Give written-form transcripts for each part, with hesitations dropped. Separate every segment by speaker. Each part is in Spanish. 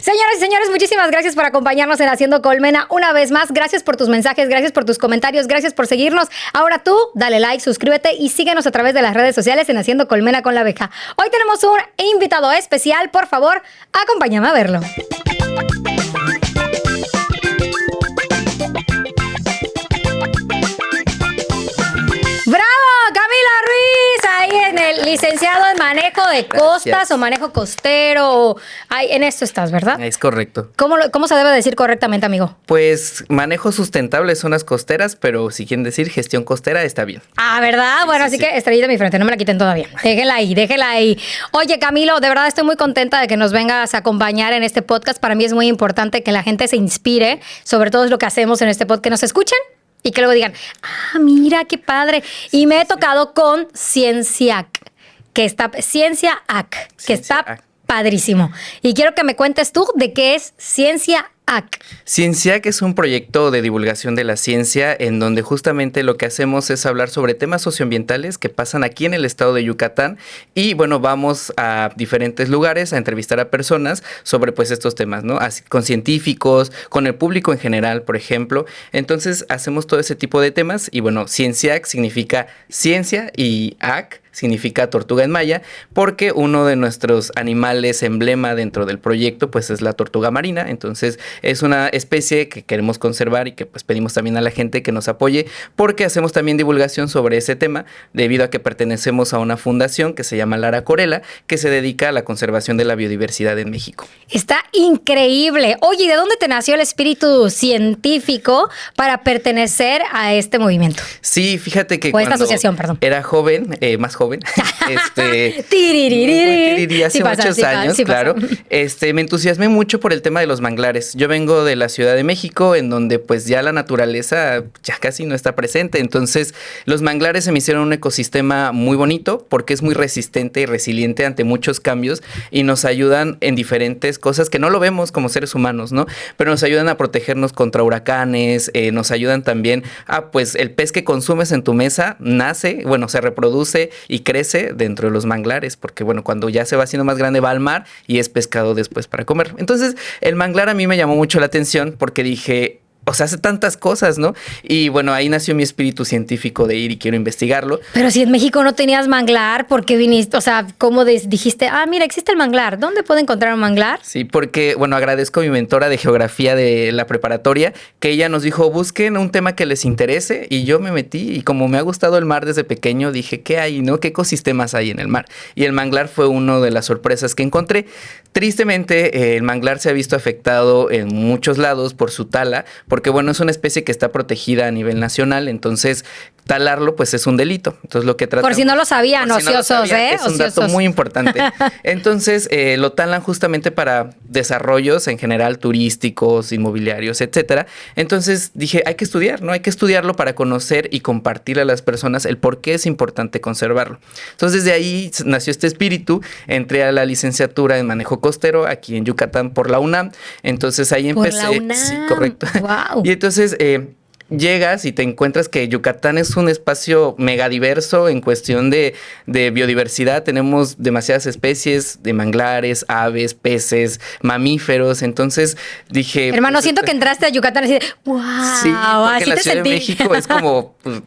Speaker 1: Señoras y señores, muchísimas gracias por acompañarnos en Haciendo Colmena una vez más. Gracias por tus mensajes, gracias por tus comentarios, gracias por seguirnos. Ahora tú, dale like, suscríbete y síguenos a través de las redes sociales en Haciendo Colmena con la Abeja. Hoy tenemos un invitado especial, por favor, acompáñame a verlo. Licenciado en manejo de costas. Gracias. O manejo costero. En esto estás, ¿verdad?
Speaker 2: Es correcto.
Speaker 1: ¿Cómo se debe decir correctamente, amigo?
Speaker 2: Pues manejo sustentable zonas costeras, pero si quieren decir gestión costera, está bien.
Speaker 1: Ah, ¿verdad? Bueno, así que estrellita de mi frente, no me la quiten todavía. Déjela ahí. Oye, Camilo, de verdad estoy muy contenta de que nos vengas a acompañar en este podcast. Para mí es muy importante que la gente se inspire, sobre todo es lo que hacemos en este podcast, que nos escuchen y que luego digan, mira, qué padre. Y me he tocado con Cienciac, que está padrísimo. Y quiero que me cuentes tú de qué es Cienciac.
Speaker 2: Cienciac es un proyecto de divulgación de la ciencia en donde justamente lo que hacemos es hablar sobre temas socioambientales que pasan aquí en el estado de Yucatán y bueno, vamos a diferentes lugares a entrevistar a personas sobre pues estos temas, ¿no? Así, con científicos, con el público en general, por ejemplo. Entonces hacemos todo ese tipo de temas y bueno, Cienciac significa ciencia y ac significa tortuga en maya, porque uno de nuestros animales emblema dentro del proyecto pues es la tortuga marina. Entonces es una especie que queremos conservar y que pues pedimos también a la gente que nos apoye porque hacemos también divulgación sobre ese tema debido a que pertenecemos a una fundación que se llama Lara Corela que se dedica a la conservación de la biodiversidad en México.
Speaker 1: Está increíble. Oye, ¿y de dónde te nació el espíritu científico para pertenecer a este movimiento?
Speaker 2: Sí, fíjate que
Speaker 1: esta asociación, perdón.
Speaker 2: Era joven, más joven, hace muchos años, claro. Me entusiasmé mucho por el tema de los manglares. Yo vengo de la Ciudad de México, en donde pues ya la naturaleza ya casi no está presente. Entonces, los manglares se me hicieron un ecosistema muy bonito porque es muy resistente y resiliente ante muchos cambios y nos ayudan en diferentes cosas que no lo vemos como seres humanos, ¿no? Pero nos ayudan a protegernos contra huracanes, nos ayudan también a pues el pez que consumes en tu mesa nace, bueno, se reproduce y crece dentro de los manglares, porque bueno, cuando ya se va haciendo más grande va al mar y es pescado después para comer. Entonces, el manglar a mí me llamó mucho la atención porque dije, o sea, hace tantas cosas, ¿no? Y bueno, ahí nació mi espíritu científico de ir y quiero investigarlo.
Speaker 1: Pero si en México no tenías manglar, ¿por qué viniste? O sea, ¿cómo dijiste, mira, existe el manglar? ¿Dónde puedo encontrar un manglar?
Speaker 2: Sí, porque, bueno, agradezco a mi mentora de geografía de la preparatoria, que ella nos dijo, busquen un tema que les interese, y yo me metí, y como me ha gustado el mar desde pequeño, dije, ¿qué hay, no? ¿Qué ecosistemas hay en el mar? Y el manglar fue una de las sorpresas que encontré. Tristemente, el manglar se ha visto afectado en muchos lados por su tala, porque bueno, es una especie que está protegida a nivel nacional, entonces talarlo pues es un delito. Entonces lo que tratamos,
Speaker 1: por si no lo sabían, ociosos,
Speaker 2: es un dato muy importante. Entonces lo talan justamente para desarrollos en general turísticos, inmobiliarios, etcétera. Entonces dije, hay que estudiar, ¿no? Hay que estudiarlo para conocer y compartir a las personas el por qué es importante conservarlo. Entonces desde ahí nació este espíritu. Entré a la licenciatura en manejo costero aquí en Yucatán por la UNAM. Entonces ahí empecé.
Speaker 1: ¿Por la UNAM?
Speaker 2: Sí, correcto.
Speaker 1: Wow.
Speaker 2: Y entonces llegas y te encuentras que Yucatán es un espacio megadiverso en cuestión de biodiversidad. Tenemos demasiadas especies de manglares, aves, peces, mamíferos. Entonces dije...
Speaker 1: Hermano, siento que entraste a Yucatán y dices, wow,
Speaker 2: sí, porque
Speaker 1: así
Speaker 2: en la
Speaker 1: te
Speaker 2: Ciudad
Speaker 1: sentí.
Speaker 2: de México es como, pues,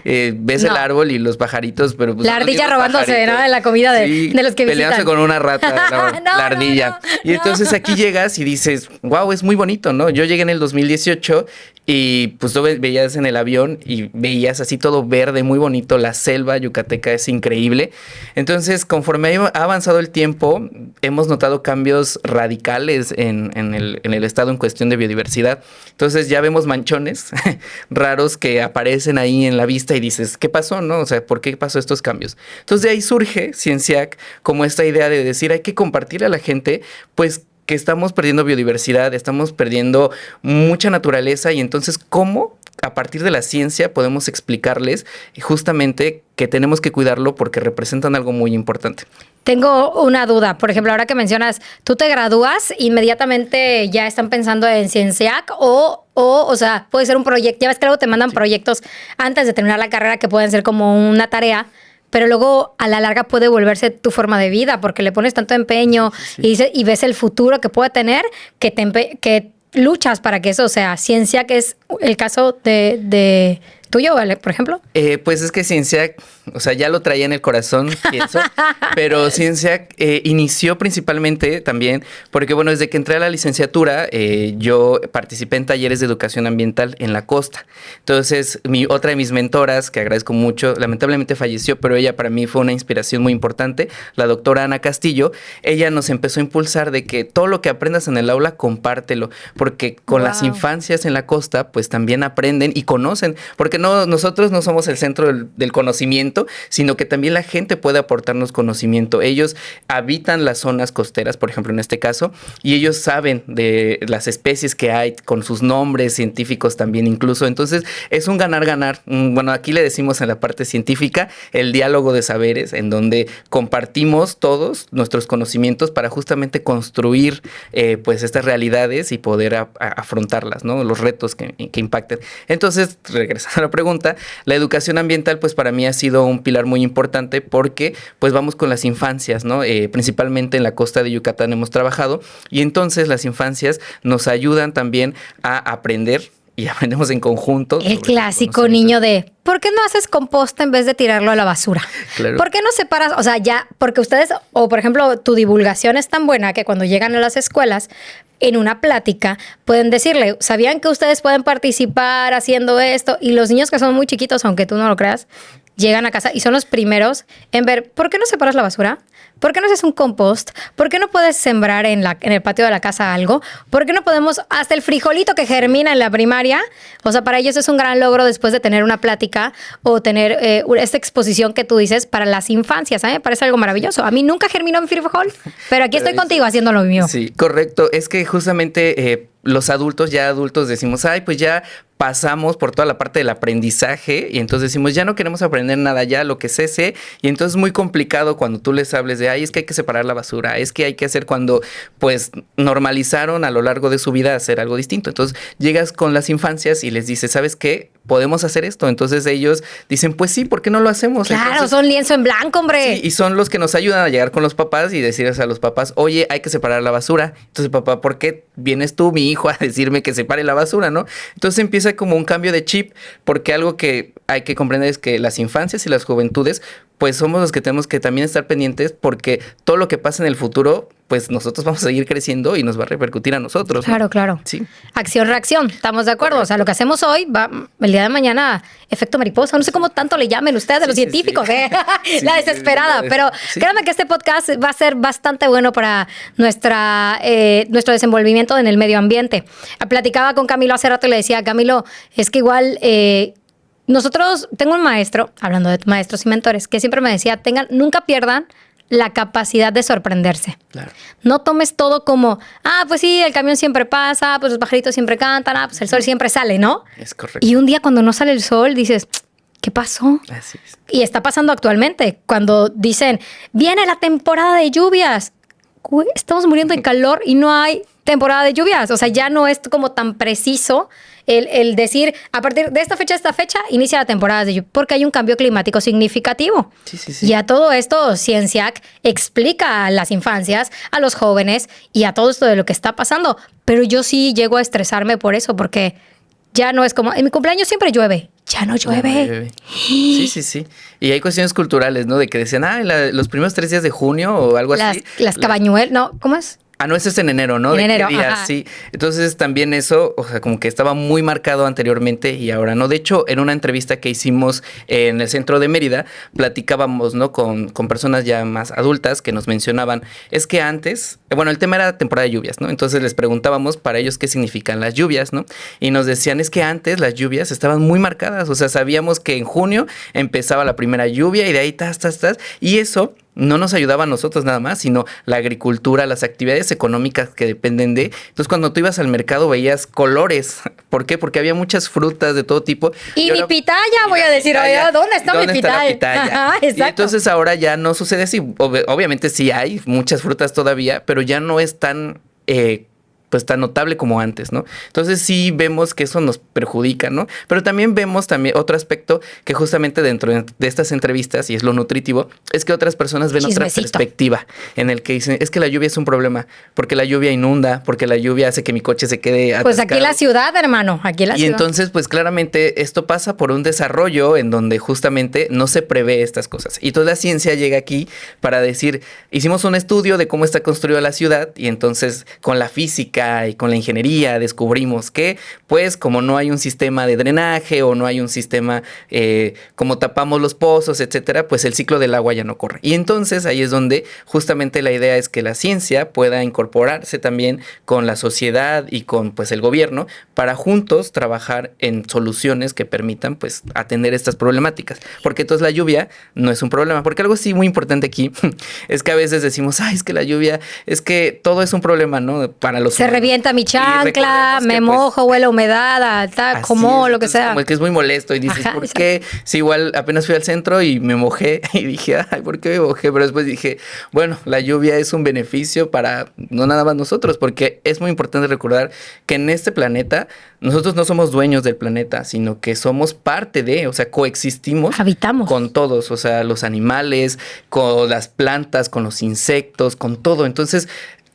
Speaker 2: ves el árbol y los pajaritos, pero... Pues,
Speaker 1: la ardilla robándose, ¿no? De la comida de los que
Speaker 2: peleándose
Speaker 1: visitan.
Speaker 2: con una rata, la ardilla. Y entonces aquí llegas y dices, wow, es muy bonito, ¿no? Yo llegué en el 2018 y pues tú veías en el avión y veías así todo verde, muy bonito, la selva yucateca es increíble. Entonces, conforme ha avanzado el tiempo, hemos notado cambios radicales en el estado en cuestión de biodiversidad. Entonces ya vemos manchones raros que aparecen ahí en la vista y dices, ¿qué pasó, no? O sea, ¿por qué pasó estos cambios? Entonces de ahí surge Cienciac como esta idea de decir, hay que compartirle a la gente, pues, que estamos perdiendo biodiversidad, estamos perdiendo mucha naturaleza, y entonces, ¿cómo a partir de la ciencia podemos explicarles justamente que tenemos que cuidarlo porque representan algo muy importante?
Speaker 1: Tengo una duda. Por ejemplo, ahora que mencionas, tú te gradúas, inmediatamente ya están pensando en Cienciac o sea, puede ser un proyecto. Ya ves que luego te mandan proyectos antes de terminar la carrera que pueden ser como una tarea pero luego a la larga puede volverse tu forma de vida porque le pones tanto empeño y ves el futuro que puede tener que luchas para que eso sea ciencia, que es el caso de tuyo, por ejemplo.
Speaker 2: Pues es que Cienciac, o sea, ya lo traía en el corazón, pienso, pero Cienciac inició principalmente también porque, bueno, desde que entré a la licenciatura, yo participé en talleres de educación ambiental en la costa. Entonces, otra de mis mentoras, que agradezco mucho, lamentablemente falleció, pero ella para mí fue una inspiración muy importante, la doctora Ana Castillo. Ella nos empezó a impulsar de que todo lo que aprendas en el aula, compártelo, porque con las infancias en la costa, pues también aprenden y conocen, porque nosotros no somos el centro del conocimiento, sino que también la gente puede aportarnos conocimiento. Ellos habitan las zonas costeras, por ejemplo, en este caso, y ellos saben de las especies que hay con sus nombres científicos también incluso. Entonces, es un ganar-ganar. Bueno, aquí le decimos en la parte científica el diálogo de saberes, en donde compartimos todos nuestros conocimientos para justamente construir pues estas realidades y poder afrontarlas, ¿no? Los retos que impacten. Entonces, regresando a la pregunta, la educación ambiental pues para mí ha sido un pilar muy importante porque pues vamos con las infancias, ¿no? Principalmente en la costa de Yucatán hemos trabajado y entonces las infancias nos ayudan también a aprender y aprendemos en conjunto.
Speaker 1: El clásico niño de, ¿por qué no haces composta en vez de tirarlo a la basura?
Speaker 2: Claro.
Speaker 1: ¿Por qué no separas? O sea, ya, porque ustedes, o por ejemplo, tu divulgación es tan buena que cuando llegan a las escuelas, en una plática, pueden decirle, ¿sabían que ustedes pueden participar haciendo esto? Y los niños que son muy chiquitos, aunque tú no lo creas, llegan a casa y son los primeros en ver, ¿por qué no separas la basura? ¿Por qué no haces un compost? ¿Por qué no puedes sembrar en el patio de la casa algo? ¿Por qué no podemos, hasta el frijolito que germina en la primaria? O sea, para ellos es un gran logro después de tener una plática o tener esta exposición que tú dices para las infancias. Me parece algo maravilloso. A mí nunca germinó mi frijol, pero aquí estoy contigo haciendo lo mío.
Speaker 2: Sí, correcto. Es que justamente los adultos, ya adultos, decimos, ay, pues ya pasamos por toda la parte del aprendizaje y entonces decimos, ya no queremos aprender nada, ya lo que sé, y entonces es muy complicado cuando tú les hables de, ay, es que hay que separar la basura, es que hay que hacer cuando, pues, normalizaron a lo largo de su vida hacer algo distinto. Entonces, llegas con las infancias y les dices, ¿sabes qué? Podemos hacer esto. Entonces, ellos dicen, pues sí, ¿por qué no lo hacemos?
Speaker 1: Claro,
Speaker 2: entonces,
Speaker 1: son lienzo en blanco, hombre.
Speaker 2: Sí, y son los que nos ayudan a llegar con los papás y decirles a los papás, oye, hay que separar la basura. Entonces, papá, ¿por qué vienes tú, mi hijo, a decirme que separe la basura, no? Entonces empieza como un cambio de chip, porque algo que hay que comprender es que las infancias y las juventudes, pues somos los que tenemos que también estar pendientes, porque todo lo que pasa en el futuro, pues nosotros vamos a seguir creciendo y nos va a repercutir a nosotros, ¿no?
Speaker 1: Claro, claro.
Speaker 2: Sí.
Speaker 1: Acción, reacción, estamos de acuerdo. Correcto. O sea, lo que hacemos hoy va el día de mañana, efecto mariposa. No sé cómo tanto le llamen ustedes, los científicos, la desesperada. Pero créanme que este podcast va a ser bastante bueno para nuestro desenvolvimiento en el medio ambiente. Platicaba con Camilo hace rato y le decía, Camilo, es que igual nosotros, tengo un maestro, hablando de maestros y mentores, que siempre me decía, nunca pierdan la capacidad de sorprenderse. Claro. No tomes todo como, pues sí, el camión siempre pasa, pues los pajaritos siempre cantan, pues el sol siempre sale, ¿no?
Speaker 2: Es correcto.
Speaker 1: Y un día cuando no sale el sol, dices, ¿qué pasó?
Speaker 2: Así es.
Speaker 1: Y está pasando actualmente, cuando dicen, viene la temporada de lluvias. Uy, estamos muriendo de calor y no hay temporada de lluvias. O sea, ya no es como tan preciso el decir, a partir de esta fecha, inicia la temporada de lluvia, porque hay un cambio climático significativo.
Speaker 2: Sí.
Speaker 1: Y a todo esto, Cienciac explica a las infancias, a los jóvenes y a todo esto de lo que está pasando. Pero yo sí llego a estresarme por eso, porque ya no es como, en mi cumpleaños siempre llueve. Ya no llueve.
Speaker 2: Sí. Y hay cuestiones culturales, ¿no? De que decían, los primeros 3 días de junio o algo así.
Speaker 1: Las cabañuelas, ¿no, ¿cómo es?
Speaker 2: No, ese es en enero, ¿no?
Speaker 1: En enero,
Speaker 2: sí. Entonces también eso, o sea, como que estaba muy marcado anteriormente y ahora no. De hecho, en una entrevista que hicimos en el centro de Mérida, platicábamos, ¿no? Con personas ya más adultas que nos mencionaban, es que antes, el tema era temporada de lluvias, ¿no? Entonces les preguntábamos para ellos qué significan las lluvias, ¿no? Y nos decían, es que antes las lluvias estaban muy marcadas, o sea, sabíamos que en junio empezaba la primera lluvia y de ahí y eso no nos ayudaba a nosotros nada más, sino la agricultura, las actividades económicas que dependen de. Entonces, cuando tú ibas al mercado veías colores. ¿Por qué? Porque había muchas frutas de todo tipo.
Speaker 1: Y mi pitaya, voy a decir, oye, ¿dónde está mi pitaya?
Speaker 2: Ajá, exacto. Y entonces ahora ya no sucede así. Obviamente sí hay muchas frutas todavía, pero ya no es tan pues tan notable como antes, ¿no? Entonces sí vemos que eso nos perjudica, ¿no? Pero también vemos otro aspecto que justamente dentro de estas entrevistas, y es lo nutritivo, es que otras personas ven otra perspectiva en el que dicen, es que la lluvia es un problema, porque la lluvia inunda, porque la lluvia hace que mi coche se quede atascado.
Speaker 1: Pues aquí en la ciudad, hermano, aquí en la ciudad.
Speaker 2: Y entonces, pues claramente esto pasa por un desarrollo en donde justamente no se prevé estas cosas. Y toda la ciencia llega aquí para decir, hicimos un estudio de cómo está construida la ciudad y entonces con la física y con la ingeniería descubrimos que, pues, como no hay un sistema de drenaje o no hay un sistema como tapamos los pozos, etcétera, pues el ciclo del agua ya no corre. Y entonces ahí es donde justamente la idea es que la ciencia pueda incorporarse también con la sociedad y con, pues, el gobierno para juntos trabajar en soluciones que permitan, pues, atender estas problemáticas. Porque entonces la lluvia no es un problema. Porque algo sí muy importante aquí es que a veces decimos, ay, es que la lluvia, es que todo es un problema, ¿no? Para los
Speaker 1: se revienta mi chancla, me mojo, huele a humedad, tal, como lo que sea.
Speaker 2: Como que es muy molesto y dices, ¿por qué? Sí, igual apenas fui al centro y me mojé y dije, ay, ¿por qué me mojé? Pero después dije, bueno, la lluvia es un beneficio para no nada más nosotros, porque es muy importante recordar que en este planeta nosotros no somos dueños del planeta, sino que somos parte de, o sea, coexistimos.
Speaker 1: Habitamos.
Speaker 2: Con todos, o sea, los animales, con las plantas, con los insectos, con todo. Entonces,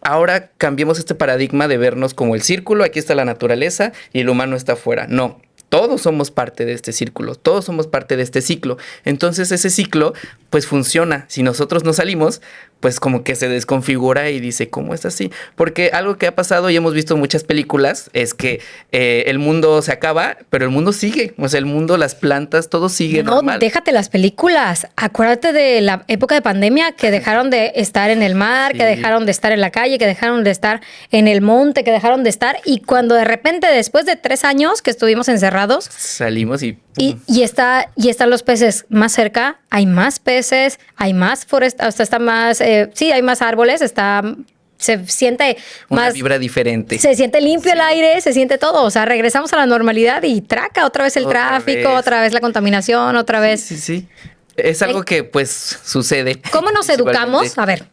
Speaker 2: ahora cambiemos este paradigma de vernos como el círculo, aquí está la naturaleza y el humano está afuera. No, todos somos parte de este círculo, todos somos parte de este ciclo. Entonces ese ciclo pues funciona. Si nosotros no salimos, pues como que se desconfigura y dice, ¿cómo es así? Porque algo que ha pasado y hemos visto en muchas películas es que el mundo se acaba, pero el mundo sigue. O sea, el mundo, las plantas, todo sigue normal.
Speaker 1: No, déjate las películas. Acuérdate de la época de pandemia que dejaron de estar en el mar, que dejaron de estar en la calle, que dejaron de estar en el monte, que dejaron de estar. Y cuando de repente, después de 3 años que estuvimos encerrados,
Speaker 2: salimos y
Speaker 1: están los peces más cerca, hay más peces, hay más foresta, o sea, está más, sí, hay más árboles, se siente
Speaker 2: una
Speaker 1: más
Speaker 2: vibra diferente.
Speaker 1: Se siente limpio el aire, se siente todo. O sea, regresamos a la normalidad y traca otra vez el tráfico, otra vez la contaminación, otra vez.
Speaker 2: Sí. Es algo que pues sucede.
Speaker 1: ¿Cómo nos educamos? A ver,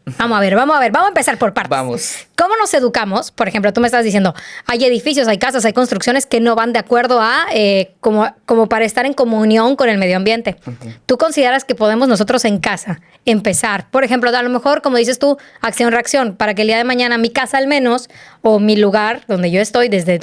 Speaker 1: vamos a empezar por partes.
Speaker 2: Vamos.
Speaker 1: ¿Cómo nos educamos? Por ejemplo, tú me estás diciendo, hay edificios, hay casas, hay construcciones que no van de acuerdo a como para estar en comunión con el medio ambiente. Uh-huh. ¿Tú consideras que podemos nosotros en casa empezar? Por ejemplo, a lo mejor, como dices tú, acción-reacción, para que el día de mañana mi casa al menos, o mi lugar donde yo estoy, desde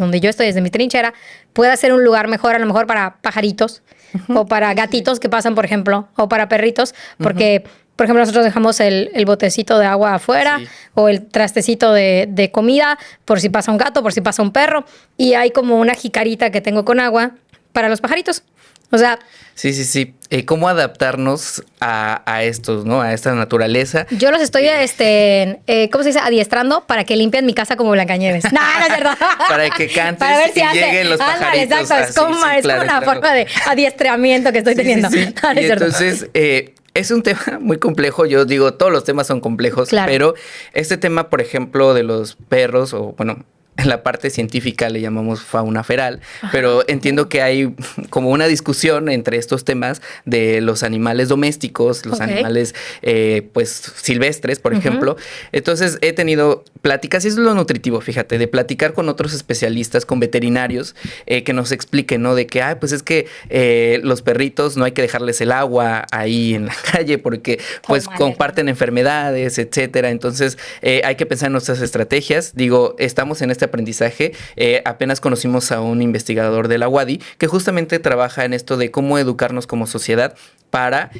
Speaker 1: mi trinchera, pueda ser un lugar mejor, a lo mejor para pajaritos, o para gatitos que pasan, por ejemplo, o para perritos, porque, por ejemplo, nosotros dejamos el botecito de agua afuera, o el trastecito de comida, por si pasa un gato, por si pasa un perro, y hay como una jicarita que tengo con agua para los pajaritos. O sea...
Speaker 2: Sí. ¿Cómo adaptarnos a estos, ¿no? A esta naturaleza.
Speaker 1: Yo los estoy, ¿cómo se dice? Adiestrando para que limpien mi casa como Blancanieves. No es verdad.
Speaker 2: Para que cantes
Speaker 1: para ver si
Speaker 2: y lleguen los pajaritos.
Speaker 1: Exacto, es como una forma de adiestramiento que estoy teniendo.
Speaker 2: Sí. No, y entonces... es un tema muy complejo, yo digo, todos los temas son complejos, claro. Pero este tema, por ejemplo, de los perros, o bueno... En la parte científica le llamamos fauna feral, pero entiendo que hay como una discusión entre estos temas de los animales domésticos, los animales pues silvestres, por ejemplo. Entonces he tenido pláticas, y eso es lo nutritivo, fíjate, de platicar con otros especialistas, con veterinarios, que nos expliquen, ¿no? De que, pues es que los perritos no hay que dejarles el agua ahí en la calle porque pues comparten enfermedades, etcétera. Entonces hay que pensar en nuestras estrategias. Digo, estamos en este aprendizaje. Apenas conocimos a un investigador de la UADY que justamente trabaja en esto de cómo educarnos como sociedad para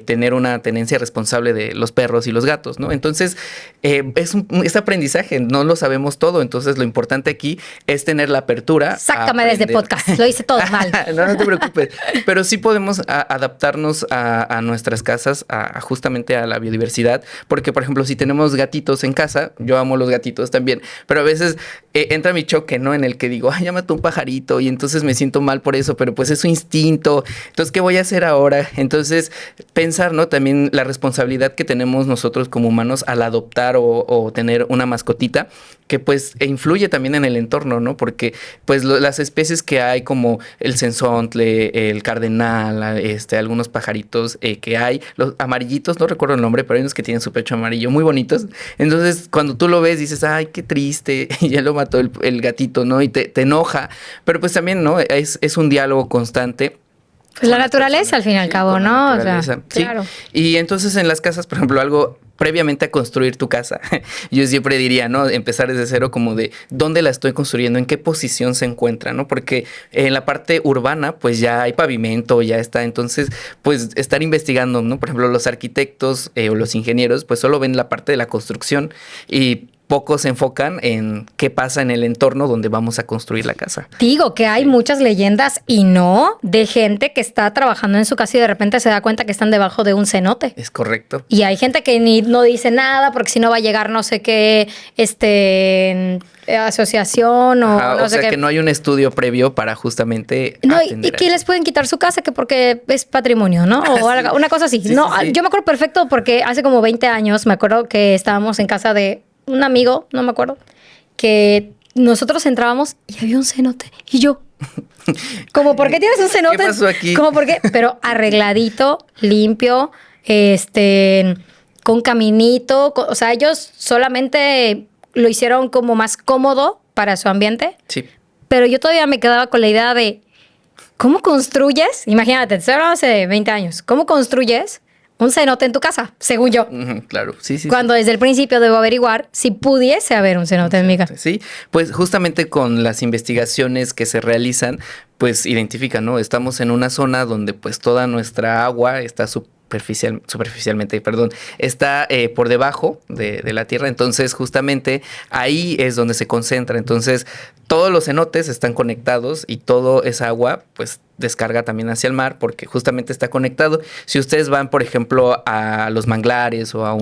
Speaker 2: tener una tenencia responsable de los perros y los gatos, ¿no? Entonces, es aprendizaje, no lo sabemos todo, entonces lo importante aquí es tener la apertura.
Speaker 1: Sácame desde podcast, lo hice todo mal.
Speaker 2: No te preocupes, pero sí podemos adaptarnos a nuestras casas, justamente a la biodiversidad, porque, por ejemplo, si tenemos gatitos en casa, yo amo los gatitos también, pero a veces entra mi choque, ¿no? En el que digo, ya mató un pajarito y entonces me siento mal por eso, pero pues es su instinto, entonces, ¿qué voy a hacer ahora? Entonces, Entonces, pensar, ¿no? También la responsabilidad que tenemos nosotros como humanos al adoptar o tener una mascotita, que pues influye también en el entorno, ¿no? Porque pues las especies que hay como el censontle, el cardenal, algunos pajaritos que hay, los amarillitos, no recuerdo el nombre, pero hay unos que tienen su pecho amarillo, muy bonitos. Entonces, cuando tú lo ves, dices, ay, qué triste, ya lo mató el gatito, ¿no? Y te enoja, pero pues también, ¿no? Es un diálogo constante.
Speaker 1: Pues la naturaleza, al fin y al cabo, ¿no? O sea,
Speaker 2: claro. Y entonces en las casas, por ejemplo, algo previamente a construir tu casa, yo siempre diría, ¿no? Empezar desde cero, como de dónde la estoy construyendo, en qué posición se encuentra, ¿no? Porque en la parte urbana, pues ya hay pavimento, ya está. Entonces, pues estar investigando, ¿no? Por ejemplo, los arquitectos o los ingenieros, pues solo ven la parte de la construcción y pocos se enfocan en qué pasa en el entorno donde vamos a construir la casa.
Speaker 1: Digo que hay muchas leyendas y no de gente que está trabajando en su casa y de repente se da cuenta que están debajo de un cenote.
Speaker 2: Es correcto.
Speaker 1: Y hay gente que no dice nada porque si no va a llegar no sé qué asociación o
Speaker 2: Ajá,
Speaker 1: no sé qué.
Speaker 2: Que no hay un estudio previo para justamente
Speaker 1: y que les pueden quitar su casa que porque es patrimonio, ¿no? O algo, una cosa así. Sí. Yo me acuerdo perfecto porque hace como 20 años me acuerdo que estábamos en casa de un amigo, no me acuerdo, que nosotros entrábamos y había un cenote. Y yo, como, ¿por qué tienes un cenote?
Speaker 2: ¿Qué pasó aquí?
Speaker 1: Como, ¿por qué? Pero arregladito, limpio, con caminito. O sea, ellos solamente lo hicieron como más cómodo para su ambiente.
Speaker 2: Sí.
Speaker 1: Pero yo todavía me quedaba con la idea de, ¿cómo construyes? Imagínate, esto era hace 20 años. ¿Cómo construyes un cenote en tu casa, según yo?
Speaker 2: Claro, sí.
Speaker 1: Cuando desde el principio debo averiguar si pudiese haber un cenote en mi casa.
Speaker 2: Sí, pues justamente con las investigaciones que se realizan, pues identifican, ¿no? Estamos en una zona donde pues toda nuestra agua está superficialmente, está por debajo de la tierra. Entonces, justamente ahí es donde se concentra. Entonces, todos los cenotes están conectados y toda esa agua, pues, descarga también hacia el mar porque justamente está conectado. Si ustedes van, por ejemplo, a los manglares o a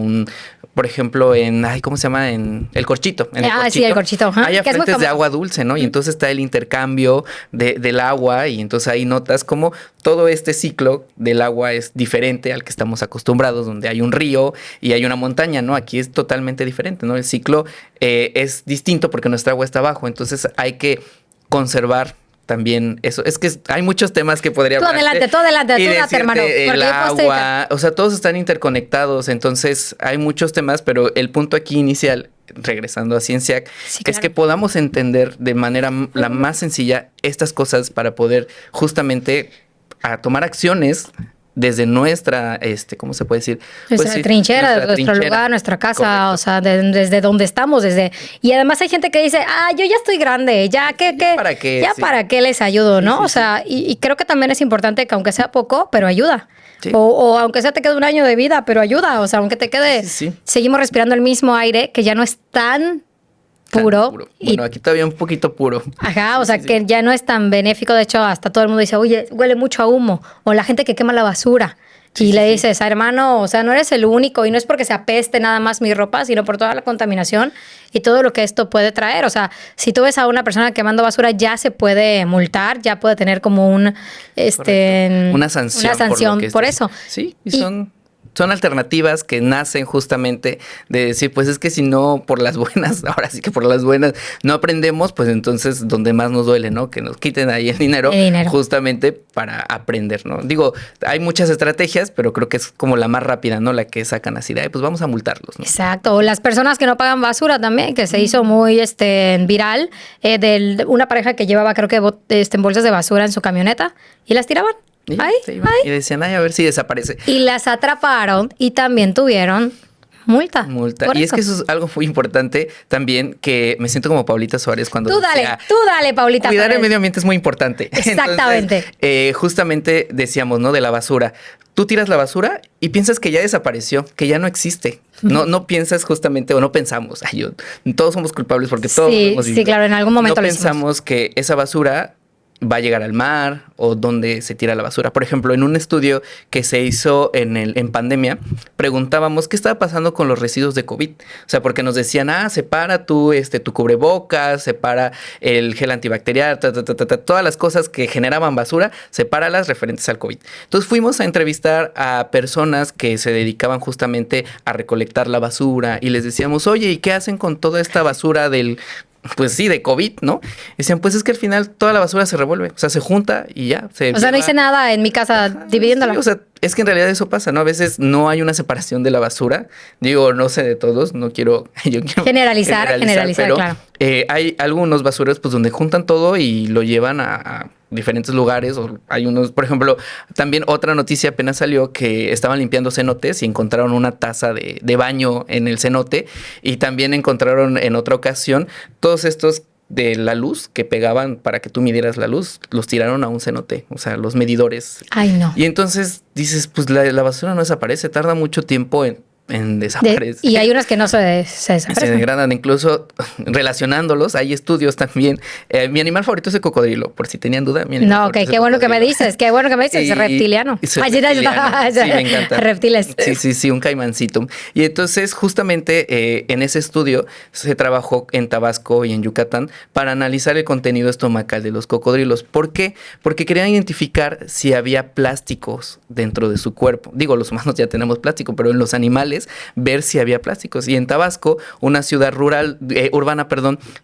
Speaker 2: por ejemplo, ¿cómo se llama? En el Corchito.
Speaker 1: Sí, el Corchito. Ajá,
Speaker 2: hay afluentes de agua dulce, ¿no? Y entonces está el intercambio del agua y entonces ahí notas cómo todo este ciclo del agua es diferente al que estamos acostumbrados, donde hay un río y hay una montaña, ¿no? Aquí es totalmente diferente, ¿no? El ciclo es distinto porque nuestra agua está abajo, entonces hay que conservar también eso. Es que hay muchos temas que podría hablar.
Speaker 1: Tú adelante, hermano.
Speaker 2: El agua, o sea, todos están interconectados, entonces hay muchos temas, pero el punto aquí inicial, regresando a Cienciac, es que podamos entender de manera la más sencilla estas cosas para poder justamente tomar acciones desde nuestra, ¿cómo se puede decir?
Speaker 1: Nuestra trinchera, nuestro lugar, nuestra casa, correcto. O sea, desde donde estamos, y además hay gente que dice, yo ya estoy grande, ya ¿para qué? Ya para qué les ayudo, ¿no? Sí. O sea, y creo que también es importante que aunque sea poco, pero ayuda. Sí. O aunque sea te quede un año de vida, pero ayuda, o sea, aunque te quede, seguimos respirando el mismo aire que ya no es tan puro.
Speaker 2: Bueno, aquí todavía un poquito puro.
Speaker 1: Ajá, o sea, que ya no es tan benéfico. De hecho, hasta todo el mundo dice, oye, huele mucho a humo. O la gente que quema la basura. Y le dices, hermano, o sea, no eres el único. Y no es porque se apeste nada más mi ropa, sino por toda la contaminación y todo lo que esto puede traer. O sea, si tú ves a una persona quemando basura, ya se puede multar, ya puede tener como una sanción por eso.
Speaker 2: Sí, son alternativas que nacen justamente de decir, pues es que si no por las buenas, ahora sí que por las buenas no aprendemos, pues entonces donde más nos duele, ¿no? Que nos quiten ahí el dinero. Justamente para aprender, ¿no? Digo, hay muchas estrategias, pero creo que es como la más rápida, ¿no? La que sacan así de, pues vamos a multarlos, ¿no?
Speaker 1: Exacto. O las personas que no pagan basura también, que se hizo muy viral, de una pareja que llevaba creo que bolsas de basura en su camioneta y las tiraban.
Speaker 2: Y decían, a ver si desaparece.
Speaker 1: Y las atraparon y también tuvieron multa.
Speaker 2: Y es que eso es algo muy importante también, que me siento como Paulita Suárez cuando
Speaker 1: tú dale, Paulita
Speaker 2: cuidar
Speaker 1: Suárez.
Speaker 2: El medio ambiente es muy importante.
Speaker 1: Exactamente.
Speaker 2: Entonces, justamente decíamos, ¿no? De la basura. Tú tiras la basura y piensas que ya desapareció, que ya no existe. No piensas justamente, o no pensamos, todos somos culpables porque todos hemos vivido.
Speaker 1: Sí, claro, en algún momento
Speaker 2: no pensamos que esa basura va a llegar al mar o dónde se tira la basura. Por ejemplo, en un estudio que se hizo en pandemia, preguntábamos qué estaba pasando con los residuos de COVID. O sea, porque nos decían, separa tu cubrebocas, separa el gel antibacterial, todas las cosas que generaban basura, sepáralas referentes al COVID. Entonces fuimos a entrevistar a personas que se dedicaban justamente a recolectar la basura y les decíamos, oye, ¿y qué hacen con toda esta basura de COVID, ¿no? Y decían, pues es que al final toda la basura se revuelve, o sea, se junta y ya.
Speaker 1: O sea, no hice nada en mi casa dividiéndola.
Speaker 2: Sí, o sea, es que en realidad eso pasa, ¿no? A veces no hay una separación de la basura. Digo, no sé de todos, yo quiero
Speaker 1: generalizar, pero claro.
Speaker 2: Hay algunos basureros pues donde juntan todo y lo llevan a diferentes lugares. O hay unos, por ejemplo, también otra noticia apenas salió que estaban limpiando cenotes y encontraron una taza de baño en el cenote, y también encontraron en otra ocasión todos estos de la luz que pegaban para que tú midieras la luz, los tiraron a un cenote, o sea, los medidores.
Speaker 1: Ay, no.
Speaker 2: Y entonces dices, pues la basura no desaparece, tarda mucho tiempo en desaparecer.
Speaker 1: Y hay unas que no se desaparecen.
Speaker 2: Se degradan, incluso relacionándolos. Hay estudios también. Mi animal favorito es el cocodrilo, por si tenían duda.
Speaker 1: No, ok, qué bueno que me dices, es reptiliano.
Speaker 2: Sí, me encanta.
Speaker 1: Reptiles.
Speaker 2: Sí, un caimancito. Y entonces, justamente, en ese estudio se trabajó en Tabasco y en Yucatán para analizar el contenido estomacal de los cocodrilos. ¿Por qué? Porque querían identificar si había plásticos dentro de su cuerpo. Digo, los humanos ya tenemos plástico, pero en los animales ver si había plásticos. Y en Tabasco, una ciudad urbana,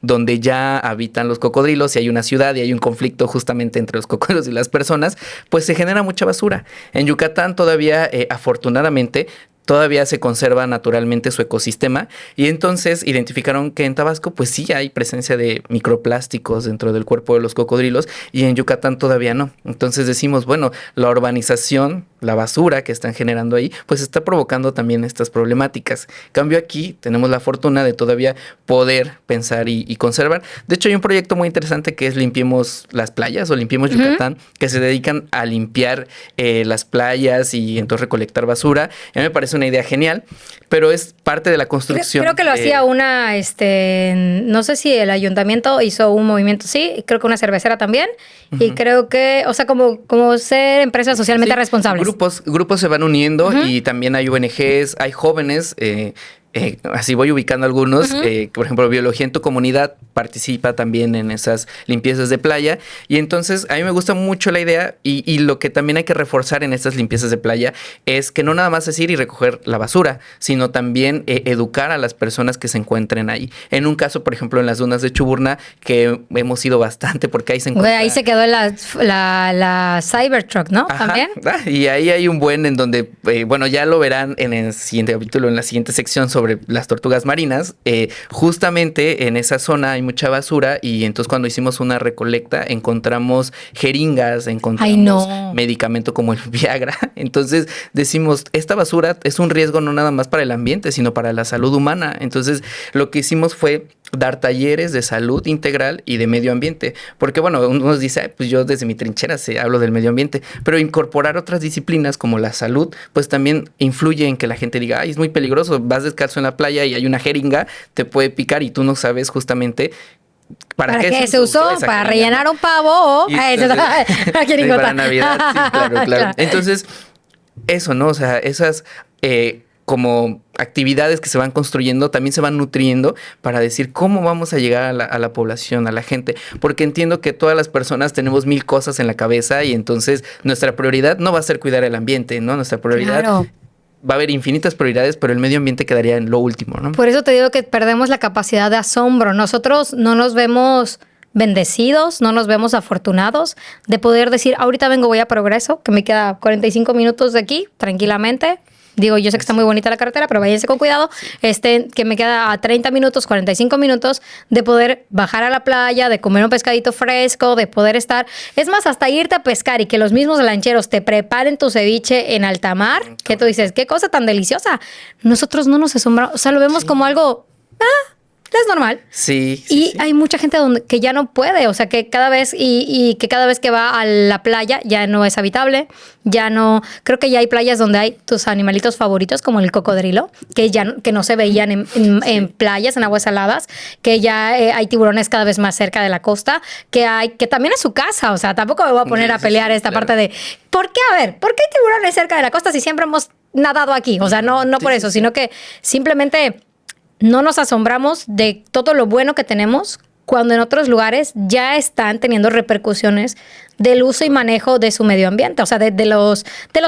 Speaker 2: donde ya habitan los cocodrilos, y hay una ciudad y hay un conflicto justamente entre los cocodrilos y las personas, pues se genera mucha basura. En Yucatán todavía, afortunadamente, todavía se conserva naturalmente su ecosistema, y entonces identificaron que en Tabasco pues sí hay presencia de microplásticos dentro del cuerpo de los cocodrilos, y en Yucatán todavía no. Entonces decimos, bueno, la urbanización, la basura que están generando ahí, pues está provocando también estas problemáticas. En cambio, aquí tenemos la fortuna de todavía poder pensar y conservar. De hecho, hay un proyecto muy interesante que es Limpiemos las Playas o Limpiemos Yucatán, que se dedican a limpiar las playas y entonces recolectar basura. A mí me parece una idea genial, pero es parte de la construcción.
Speaker 1: Creo que lo hacía no sé si el ayuntamiento hizo un movimiento, sí, creo que una cervecera también, y creo que, o sea, como ser empresas socialmente responsables.
Speaker 2: Grupos se van uniendo, y también hay ONGs, hay jóvenes, así voy ubicando algunos, por ejemplo, Biología en tu Comunidad participa también en esas limpiezas de playa, y entonces a mí me gusta mucho la idea, y lo que también hay que reforzar en estas limpiezas de playa es que no nada más es ir y recoger la basura, sino también educar a las personas que se encuentren ahí. En un caso, por ejemplo, en las dunas de Chuburná, que hemos ido bastante porque ahí se encuentra...
Speaker 1: Ahí se quedó la Cybertruck, ¿no?
Speaker 2: Ajá.
Speaker 1: También.
Speaker 2: Y ahí hay un buen en donde, ya lo verán en el siguiente capítulo, en la siguiente sección sobre las tortugas marinas. Justamente en esa zona hay mucha basura, y entonces cuando hicimos una recolecta encontramos jeringas, encontramos medicamento como el Viagra. Entonces decimos, esta basura es un riesgo no nada más para el ambiente, sino para la salud humana. Entonces lo que hicimos fue dar talleres de salud integral y de medio ambiente, porque uno dice, pues yo desde mi trinchera hablo del medio ambiente, pero incorporar otras disciplinas como la salud, pues también influye en que la gente diga, ay, es muy peligroso, vas descalzo en la playa y hay una jeringa, te puede picar, y tú no sabes justamente ¿para qué se usó?
Speaker 1: ¿Para rellenar un pavo?
Speaker 2: Para Navidad, sí, claro. Entonces, eso, ¿no? O sea, esas como actividades que se van construyendo también se van nutriendo para decir cómo vamos a llegar a la población, a la gente, porque entiendo que todas las personas tenemos 1000 cosas en la cabeza, y entonces nuestra prioridad no va a ser cuidar el ambiente, ¿no? Nuestra prioridad... Claro. Va a haber infinitas prioridades, pero el medio ambiente quedaría en lo último, ¿no?
Speaker 1: Por eso te digo que perdemos la capacidad de asombro. Nosotros no nos vemos bendecidos, no nos vemos afortunados de poder decir, ahorita voy a Progreso, que me queda 45 minutos de aquí, tranquilamente. Digo, yo sé que está muy bonita la carretera, pero váyanse con cuidado. Que me queda a 30 minutos, 45 minutos de poder bajar a la playa, de comer un pescadito fresco, de poder estar... Es más, hasta irte a pescar y que los mismos lancheros te preparen tu ceviche en alta mar, que tú dices, qué cosa tan deliciosa. Nosotros no nos asombramos, o sea, lo vemos como algo... es normal.
Speaker 2: Sí.
Speaker 1: Y hay mucha gente que ya no puede, o sea, que cada vez que cada vez que va a la playa ya no es habitable, ya no, creo que ya hay playas donde hay tus animalitos favoritos como el cocodrilo, que no se veían en playas, en aguas saladas, que ya hay tiburones cada vez más cerca de la costa, que también es su casa, o sea, tampoco me voy a poner a pelear esta parte de, ¿por qué hay tiburones cerca de la costa si siempre hemos nadado aquí? O sea, no por eso, sino que simplemente no nos asombramos de todo lo bueno que tenemos cuando en otros lugares ya están teniendo repercusiones del uso y manejo de su medio ambiente, o sea, de los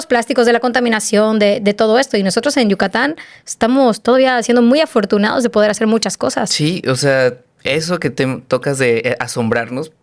Speaker 1: plásticos, de la contaminación, de todo esto. Y nosotros en Yucatán estamos todavía siendo muy afortunados de poder hacer muchas cosas.
Speaker 2: Sí, o sea, eso que te tocas de asombrarnos,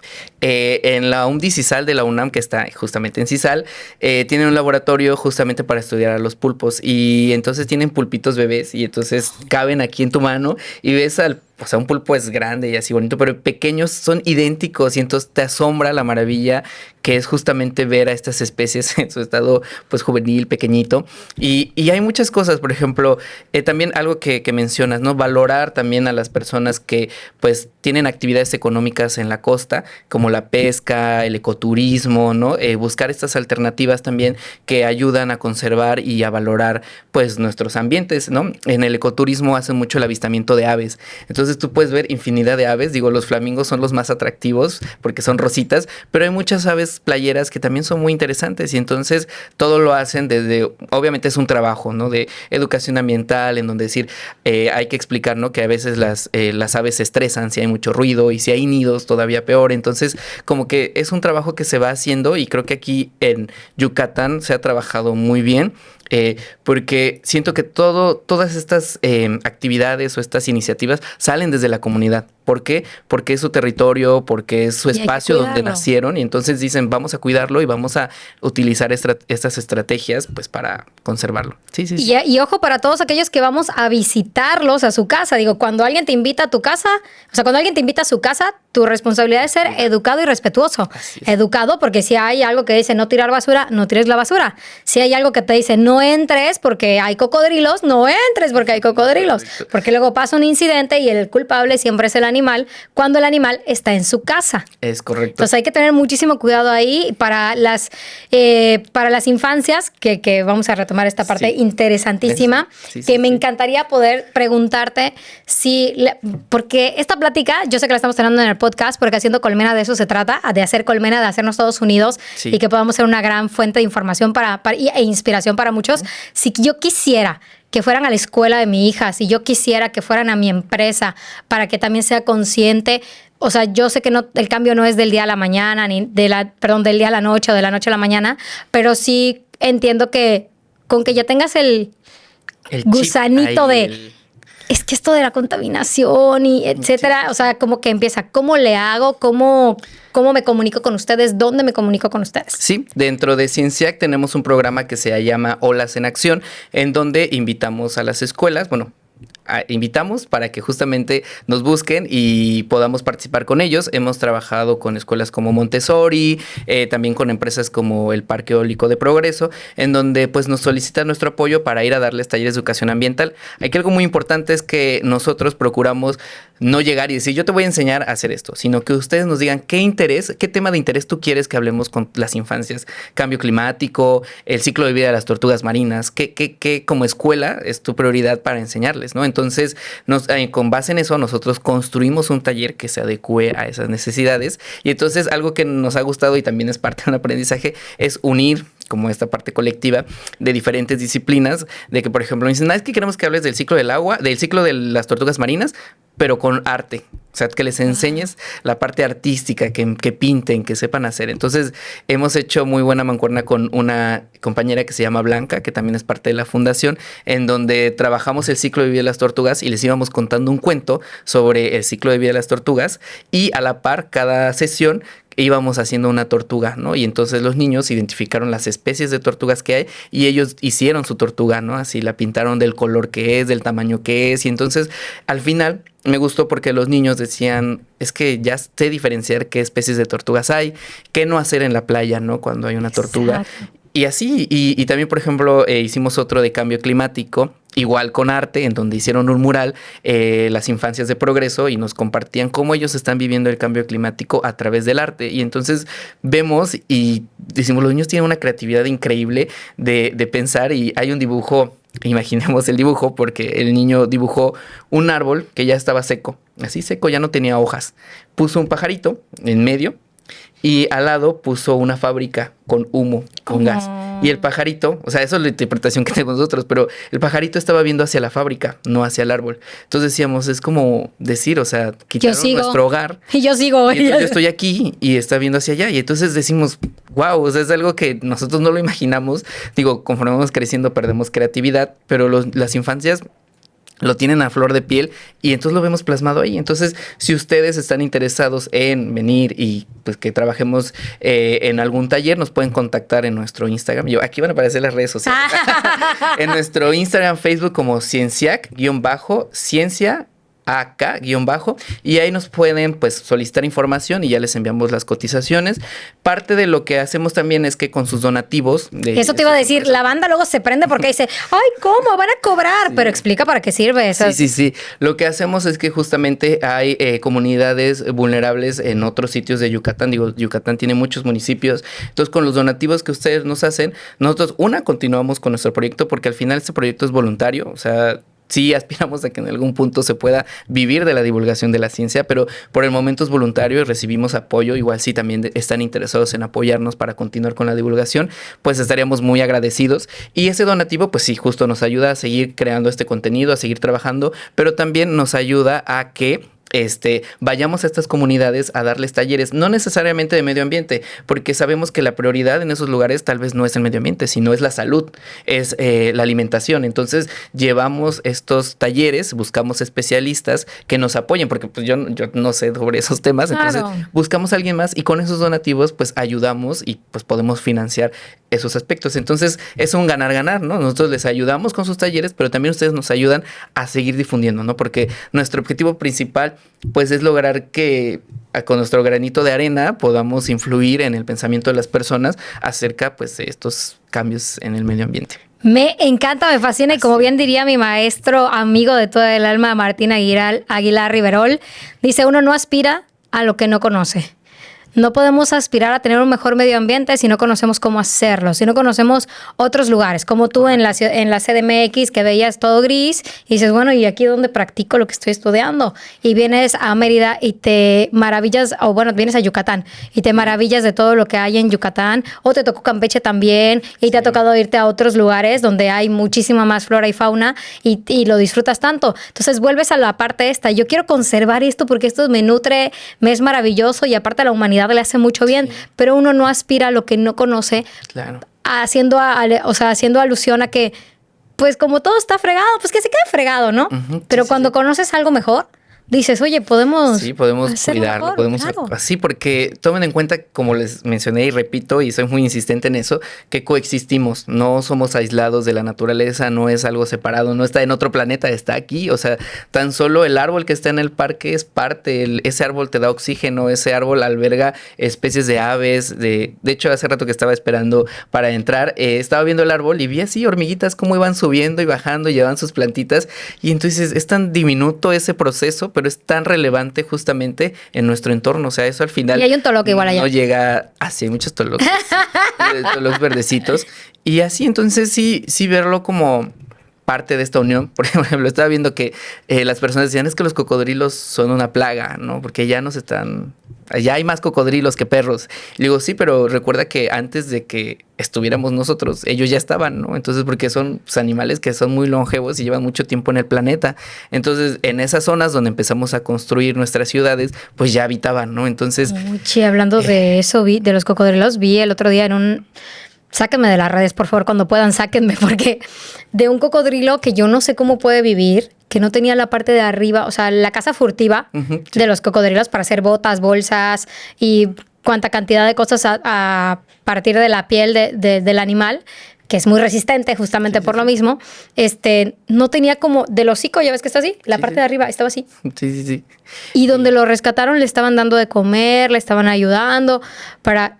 Speaker 2: en la UMDI CISAL de la UNAM, que está justamente en CISAL, tienen un laboratorio justamente para estudiar a los pulpos y entonces tienen pulpitos bebés y entonces caben aquí en tu mano y ves o sea, un pulpo es grande y así bonito, pero pequeños son idénticos y entonces te asombra la maravilla que es justamente ver a estas especies en su estado pues juvenil, pequeñito. Y hay muchas cosas, por ejemplo, también algo que mencionas, ¿no? Valorar también a las personas que pues tienen actividades económicas en la costa, como la pesca, el ecoturismo, ¿no? Buscar estas alternativas también que ayudan a conservar y a valorar pues nuestros ambientes, ¿no? En el ecoturismo hacen mucho el avistamiento de aves. Entonces tú puedes ver infinidad de aves. Digo, los flamingos son los más atractivos porque son rositas, pero hay muchas aves playeras que también son muy interesantes y entonces todo lo hacen desde, obviamente es un trabajo, ¿no? De educación ambiental, en donde decir, hay que explicar, ¿no? Que a veces las aves se estresan si hay mucho ruido y si hay nidos todavía peor. Entonces, como que es un trabajo que se va haciendo y creo que aquí en Yucatán se ha trabajado muy bien. Porque siento que todas estas actividades o estas iniciativas salen desde la comunidad. ¿Por qué? Porque es su territorio, porque es su espacio donde nacieron y entonces dicen vamos a cuidarlo y vamos a utilizar estas estrategias pues para conservarlo. Sí.
Speaker 1: Y ojo para todos aquellos que vamos a visitarlos a su casa. Digo, cuando alguien te invita a tu casa, o sea, cuando alguien te invita a su casa, tu responsabilidad es ser educado y respetuoso. Educado porque si hay algo que dice no tirar basura, no tires la basura. Si hay algo que te dice no entres porque hay cocodrilos, no entres porque hay cocodrilos. Correcto. Porque luego pasa un incidente y el culpable siempre es el animal cuando el animal está en su casa.
Speaker 2: Es correcto.
Speaker 1: Entonces hay que tener muchísimo cuidado ahí para las infancias, que vamos a retomar esta parte interesantísima, me encantaría poder preguntarte porque esta plática, yo sé que la estamos teniendo en el podcast, porque Haciendo Colmena de eso se trata, de hacer colmena, de hacernos todos unidos y que podamos ser una gran fuente de información e inspiración para muchos. Si yo quisiera que fueran a la escuela de mi hija, si yo quisiera que fueran a mi empresa para que también sea consciente, o sea, yo sé que el cambio no es del día a la mañana, del día a la noche o de la noche a la mañana, pero sí entiendo que con que ya tengas el gusanito es que esto de la contaminación y etcétera, o sea, como que empieza, ¿cómo le hago? ¿Cómo me comunico con ustedes? ¿Dónde me comunico con ustedes?
Speaker 2: Sí, dentro de Cienciac tenemos un programa que se llama Olas en Acción, en donde invitamos a las escuelas, invitamos para que justamente nos busquen y podamos participar con ellos. Hemos trabajado con escuelas como Montessori, también con empresas como el Parque Eólico de Progreso, en donde pues nos solicitan nuestro apoyo para ir a darles talleres de educación ambiental. Aquí algo muy importante es que nosotros procuramos no llegar y decir yo te voy a enseñar a hacer esto, sino que ustedes nos digan qué tema de interés tú quieres que hablemos con las infancias. Cambio climático, el ciclo de vida de las tortugas marinas, ¿qué como escuela es tu prioridad para enseñarles, ¿no? Entonces, con base en eso, nosotros construimos un taller que se adecue a esas necesidades. Y entonces, algo que nos ha gustado y también es parte de un aprendizaje, es unir como esta parte colectiva de diferentes disciplinas, de que, por ejemplo, dicen, es que queremos que hables del ciclo del agua, del ciclo de las tortugas marinas, pero con arte. O sea, que les enseñes la parte artística, que pinten, que sepan hacer. Entonces, hemos hecho muy buena mancuerna con una compañera que se llama Blanca, que también es parte de la fundación, en donde trabajamos el ciclo de vida de las tortugas y les íbamos contando un cuento sobre el ciclo de vida de las tortugas y a la par, cada sesión íbamos haciendo una tortuga, ¿no? Y entonces los niños identificaron las especies de tortugas que hay y ellos hicieron su tortuga, ¿no? Así la pintaron del color que es, del tamaño que es. Y entonces, al final, me gustó porque los niños decían, es que ya sé diferenciar qué especies de tortugas hay, qué no hacer en la playa, ¿no? Cuando hay una tortuga. Exacto. Y así, y también, por ejemplo, hicimos otro de cambio climático, igual con arte, en donde hicieron un mural, las infancias de progreso, y nos compartían cómo ellos están viviendo el cambio climático a través del arte. Y entonces vemos y decimos, los niños tienen una creatividad increíble de pensar, y hay un dibujo, imaginemos el dibujo, porque el niño dibujó un árbol que ya estaba seco, así seco, ya no tenía hojas. Puso un pajarito en medio y al lado puso una fábrica con humo, con gas. Y el pajarito, o sea, eso es la interpretación que tenemos nosotros, pero el pajarito estaba viendo hacia la fábrica, no hacia el árbol. Entonces decíamos, es como decir, o sea, quitaron nuestro hogar.
Speaker 1: Y yo sigo.
Speaker 2: Y yo estoy aquí y está viendo hacia allá. Y entonces decimos, wow, o sea, es algo que nosotros no lo imaginamos. Digo, conforme vamos creciendo perdemos creatividad, pero las infancias lo tienen a flor de piel y entonces lo vemos plasmado ahí. Entonces, si ustedes están interesados en venir y pues que trabajemos en algún taller, nos pueden contactar en nuestro Instagram. Aquí van a aparecer las redes sociales. En nuestro Instagram, Facebook como Cienciac_ciencia AK-, y ahí nos pueden pues solicitar información y ya les enviamos las cotizaciones. Parte de lo que hacemos también es que con sus donativos...
Speaker 1: Eso te iba a decir, la banda luego se prende porque dice, ay, ¿cómo? Van a cobrar, sí. Pero explica para qué sirve eso.
Speaker 2: Sí. Lo que hacemos es que justamente hay comunidades vulnerables en otros sitios de Yucatán. Digo, Yucatán tiene muchos municipios. Entonces, con los donativos que ustedes nos hacen, nosotros, continuamos con nuestro proyecto, porque al final este proyecto es voluntario, o sea... Sí, aspiramos a que en algún punto se pueda vivir de la divulgación de la ciencia, pero por el momento es voluntario y recibimos apoyo. Igual si también están interesados en apoyarnos para continuar con la divulgación, pues estaríamos muy agradecidos. Y ese donativo, pues sí, justo nos ayuda a seguir creando este contenido, a seguir trabajando, pero también nos ayuda a que... vayamos a estas comunidades a darles talleres, no necesariamente de medio ambiente, porque sabemos que la prioridad en esos lugares tal vez no es el medio ambiente, sino es la salud, es la alimentación. Entonces llevamos estos talleres, buscamos especialistas que nos apoyen, porque pues yo no sé sobre esos temas, entonces buscamos a alguien más y con esos donativos pues ayudamos y pues podemos financiar esos aspectos. Entonces es un ganar-ganar, ¿no? Nosotros les ayudamos con sus talleres, pero también ustedes nos ayudan a seguir difundiendo, ¿no? Porque nuestro objetivo principal pues es lograr que con nuestro granito de arena podamos influir en el pensamiento de las personas acerca pues de estos cambios en el medio ambiente.
Speaker 1: Me encanta, me fascina y como bien diría mi maestro, amigo de toda el alma, Martín Aguilar Riverol, dice, uno no aspira a lo que no conoce. No podemos aspirar a tener un mejor medio ambiente si no conocemos cómo hacerlo, si no conocemos otros lugares, como tú en la CDMX que veías todo gris y dices, bueno, ¿y aquí dónde practico lo que estoy estudiando? Y vienes a Mérida y te maravillas, o bueno, vienes a Yucatán y te maravillas de todo lo que hay en Yucatán, o te tocó Campeche también y te ha tocado irte a otros lugares donde hay muchísima más flora y fauna y lo disfrutas tanto. Entonces vuelves a la parte esta, yo quiero conservar esto porque esto me nutre, me es maravilloso y aparte a la humanidad le hace mucho bien, pero uno no aspira a lo que no conoce, claro. haciendo alusión a que, pues como todo está fregado, pues que se quede fregado, ¿no? Pero cuando conoces algo mejor, dices, oye, podemos
Speaker 2: cuidarlo,
Speaker 1: mejor,
Speaker 2: podemos
Speaker 1: claro.
Speaker 2: Así, porque tomen en cuenta, como les mencioné y repito, y soy muy insistente en eso, que coexistimos, no somos aislados de la naturaleza, no es algo separado, no está en otro planeta, está aquí, o sea, tan solo el árbol que está en el parque es parte, ese árbol te da oxígeno, ese árbol alberga especies de aves, de hecho, hace rato que estaba esperando para entrar, estaba viendo el árbol y vi así hormiguitas cómo iban subiendo y bajando, llevaban sus plantitas, y entonces es tan diminuto ese proceso, pero es tan relevante justamente en nuestro entorno. O sea, eso al final...
Speaker 1: Y hay un toloque igual allá.
Speaker 2: No llega... sí, hay muchos toloques. Toloques verdecitos. Y así, entonces, sí verlo como parte de esta unión. Por ejemplo, estaba viendo que las personas decían, es que los cocodrilos son una plaga, ¿no? Porque ya nos están... Ya hay más cocodrilos que perros. Y digo, sí, pero recuerda que antes de que estuviéramos nosotros, ellos ya estaban, ¿no? Entonces, porque son animales que son muy longevos y llevan mucho tiempo en el planeta. Entonces, en esas zonas donde empezamos a construir nuestras ciudades, pues ya habitaban, ¿no? Entonces... Sí,
Speaker 1: hablando de eso, de los cocodrilos, vi el otro día en un... Sáquenme de las redes, por favor, cuando puedan, sáquenme, porque de un cocodrilo que yo no sé cómo puede vivir, que no tenía la parte de arriba, o sea, la casa furtiva de los cocodrilos para hacer botas, bolsas y cuánta cantidad de cosas a partir de la piel del animal, que es muy resistente justamente por lo mismo, no tenía como del hocico, ya ves que está así, la parte de arriba estaba así.
Speaker 2: Sí.
Speaker 1: Y donde lo rescataron le estaban dando de comer, le estaban ayudando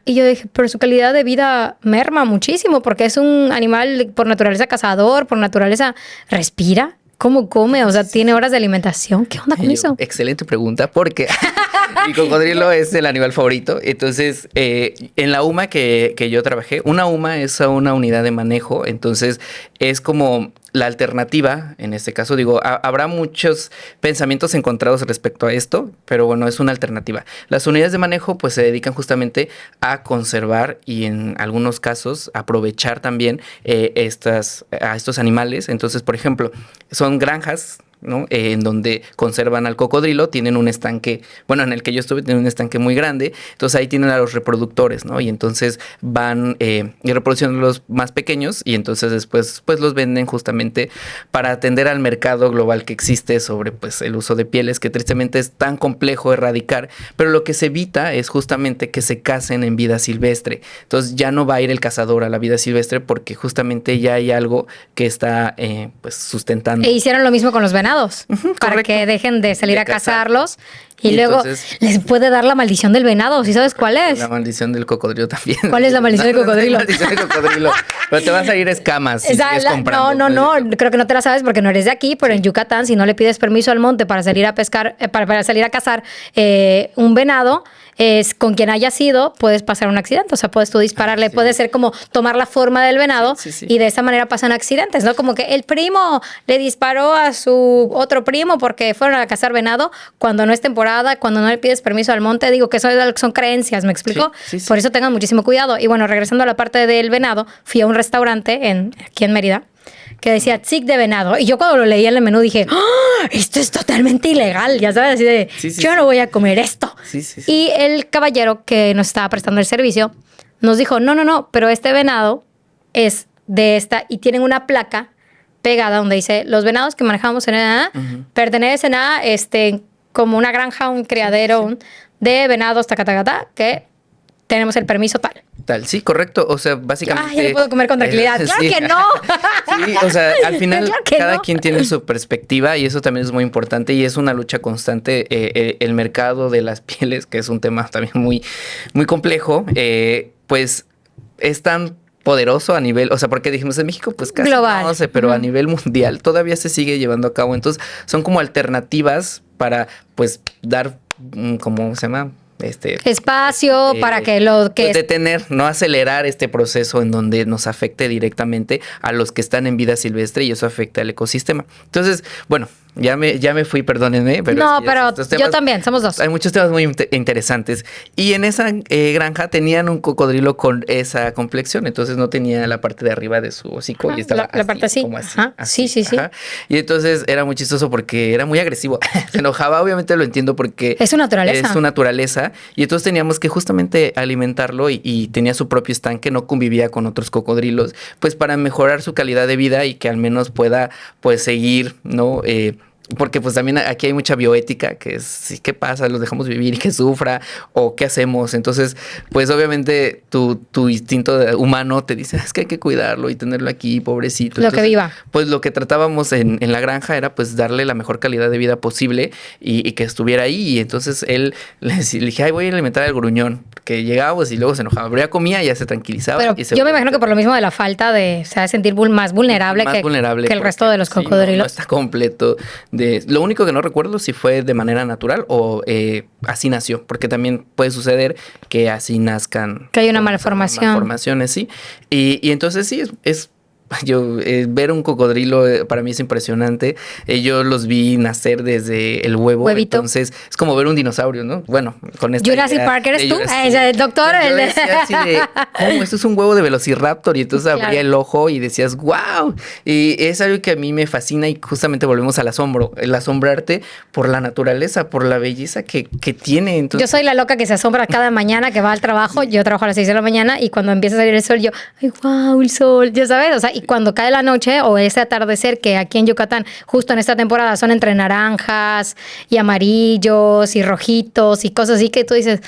Speaker 1: y yo dije, pero su calidad de vida merma muchísimo porque es un animal por naturaleza cazador, por naturaleza respira. ¿Cómo come? O sea, tiene horas de alimentación. ¿Qué onda con eso?
Speaker 2: Excelente pregunta, porque mi cocodrilo es el animal favorito. Entonces, en la UMA que yo trabajé, una UMA es una unidad de manejo. Entonces, es como la alternativa, en este caso, digo, habrá muchos pensamientos encontrados respecto a esto, pero bueno, es una alternativa. Las unidades de manejo pues se dedican justamente a conservar y en algunos casos aprovechar también a estos animales. Entonces, por ejemplo, son granjas, ¿no? En donde conservan al cocodrilo, tienen un estanque, bueno, en el que yo estuve, tienen un estanque muy grande, entonces ahí tienen a los reproductores, ¿no? Y entonces van reproduciendo los más pequeños y entonces después pues los venden justamente para atender al mercado global que existe sobre pues el uso de pieles, que tristemente es tan complejo erradicar, pero lo que se evita es justamente que se casen en vida silvestre. Entonces ya no va a ir el cazador a la vida silvestre porque justamente ya hay algo que está pues sustentando.
Speaker 1: E hicieron lo mismo con los venados. Para que dejen de salir a cazarlos y luego entonces, les puede dar la maldición del venado. ¿Sí sabes cuál es?
Speaker 2: La maldición del cocodrilo también.
Speaker 1: ¿Cuál es la maldición del cocodrilo?
Speaker 2: La maldición del cocodrilo. Pero te vas a ir escamas si sigues comprando.
Speaker 1: No, creo que no te la sabes porque no eres de aquí, pero en Yucatán, si no le pides permiso al monte para salir a pescar, para salir a cazar un venado, con quien haya sido, puedes pasar un accidente. O sea, puedes tú dispararle, puede ser como tomar la forma del venado y de esa manera pasan accidentes, ¿no? Como que el primo le disparó a su otro primo porque fueron a cazar venado cuando no es temporada, cuando no le pides permiso al monte. Digo que son creencias, ¿me explico? Sí. Por eso tengan muchísimo cuidado. Y bueno, regresando a la parte del venado, fui a un restaurante aquí en Mérida que decía tzic de venado. Y yo cuando lo leí en el menú dije, ¡oh! Esto es totalmente ilegal, ya sabes, así de, yo no voy a comer esto. Y el caballero que nos estaba prestando el servicio nos dijo, no, pero este venado es de esta, y tienen una placa pegada donde dice, los venados que manejamos en pertenecen a como una granja, un criadero de venados, que tenemos el permiso tal.
Speaker 2: Sí, correcto. O sea, básicamente...
Speaker 1: ya lo puedo comer con tranquilidad. ¡Claro que no!
Speaker 2: Sí, o sea, al final cada quien tiene su perspectiva y eso también es muy importante y es una lucha constante. El mercado de las pieles, que es un tema también muy, muy complejo, pues es tan poderoso a nivel, o sea, porque dijimos en México, pues casi global. No sé, pero a nivel mundial todavía se sigue llevando a cabo. Entonces, son como alternativas para, pues, dar, ¿cómo se llama?
Speaker 1: Espacio para que lo que
Speaker 2: detener, no acelerar este proceso en donde nos afecte directamente a los que están en vida silvestre y eso afecta al ecosistema. Entonces, bueno, ya me fui, perdónenme. Pero
Speaker 1: no, pero temas, yo también, somos dos.
Speaker 2: Hay muchos temas muy interesantes. Y en esa granja tenían un cocodrilo con esa complexión, entonces no tenía la parte de arriba de su hocico y estaba
Speaker 1: la parte así.
Speaker 2: Como así,
Speaker 1: así. Sí.
Speaker 2: Y entonces era muy chistoso porque era muy agresivo. Se enojaba, obviamente lo entiendo porque...
Speaker 1: Es su naturaleza.
Speaker 2: Es su naturaleza. Y entonces teníamos que justamente alimentarlo y tenía su propio estanque, no convivía con otros cocodrilos, pues para mejorar su calidad de vida y que al menos pueda pues seguir, ¿no? Porque pues también aquí hay mucha bioética, que es, ¿qué pasa? ¿Los dejamos vivir y que sufra? ¿O qué hacemos? Entonces, pues obviamente tu instinto humano te dice, es que hay que cuidarlo y tenerlo aquí, pobrecito.
Speaker 1: Entonces, que viva.
Speaker 2: Pues lo que tratábamos en la granja era pues darle la mejor calidad de vida posible y que estuviera ahí. Y entonces él le dije, ay, voy a alimentar al gruñón. Que llegábamos y luego se enojaba. Pero ya comía, ya se tranquilizaba.
Speaker 1: Pero yo me imagino que por lo mismo de la falta de, o sea, sentir más vulnerable que el resto de los cocodrilos.
Speaker 2: No está completo. Lo único que no recuerdo si fue de manera natural o así nació, porque también puede suceder que así nazcan.
Speaker 1: Que hay una malformación.
Speaker 2: Malformaciones, sí. Y entonces sí, es ver un cocodrilo para mí es impresionante. Yo los vi nacer desde el huevito. Entonces es como ver un dinosaurio, ¿no? Bueno, con esta
Speaker 1: Jurassic Park, ¿eres tú? El doctor.
Speaker 2: Yo decía así de, ¿cómo? Esto es un huevo de Velociraptor. Y entonces abría el ojo y decías, ¡wow! Y es algo que a mí me fascina y justamente volvemos al asombro. El asombrarte por la naturaleza, por la belleza que tiene. Entonces,
Speaker 1: yo soy la loca que se asombra cada mañana que va al trabajo. Yo trabajo a las 6 de la mañana y cuando empieza a salir el sol, yo, ¡ay, wow, el sol! Ya sabes, o sea, y cuando cae la noche o ese atardecer que aquí en Yucatán, justo en esta temporada, son entre naranjas y amarillos y rojitos y cosas así que tú dices,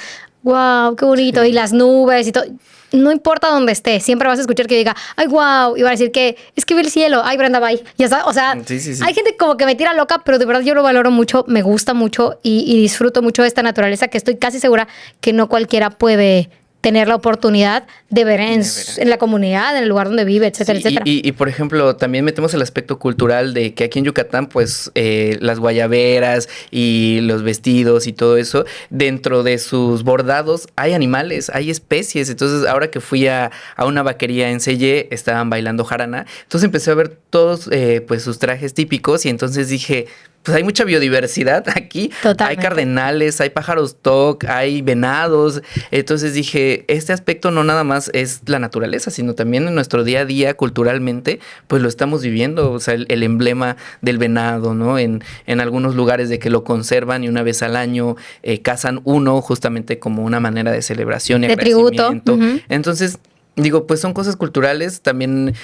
Speaker 1: wow, qué bonito. Sí. Y las nubes y todo. No importa dónde esté, siempre vas a escuchar que diga, ay, wow, y va a decir que es que vi el cielo, ay, Brenda, bye. Ya está, o sea, sí. Hay gente como que me tira loca, pero de verdad yo lo valoro mucho, me gusta mucho y disfruto mucho de esta naturaleza que estoy casi segura que no cualquiera puede tener la oportunidad de ver en la comunidad, en el lugar donde vive, etcétera, etcétera.
Speaker 2: Y, por ejemplo, también metemos el aspecto cultural de que aquí en Yucatán, pues, las guayaberas y los vestidos y todo eso, dentro de sus bordados hay animales, hay especies. Entonces, ahora que fui a una vaquería en Selle, estaban bailando jarana. Entonces empecé a ver todos, pues, sus trajes típicos y entonces dije, pues hay mucha biodiversidad aquí. Totalmente. Hay cardenales, hay pájaros toc, hay venados. Entonces dije, este aspecto no nada más es la naturaleza, sino también en nuestro día a día, culturalmente, pues lo estamos viviendo. O sea, el emblema del venado, ¿no? En algunos lugares de que lo conservan y una vez al año cazan uno justamente como una manera de celebración y
Speaker 1: de
Speaker 2: agradecimiento.
Speaker 1: Tributo. Uh-huh.
Speaker 2: Entonces, digo, pues son cosas culturales. También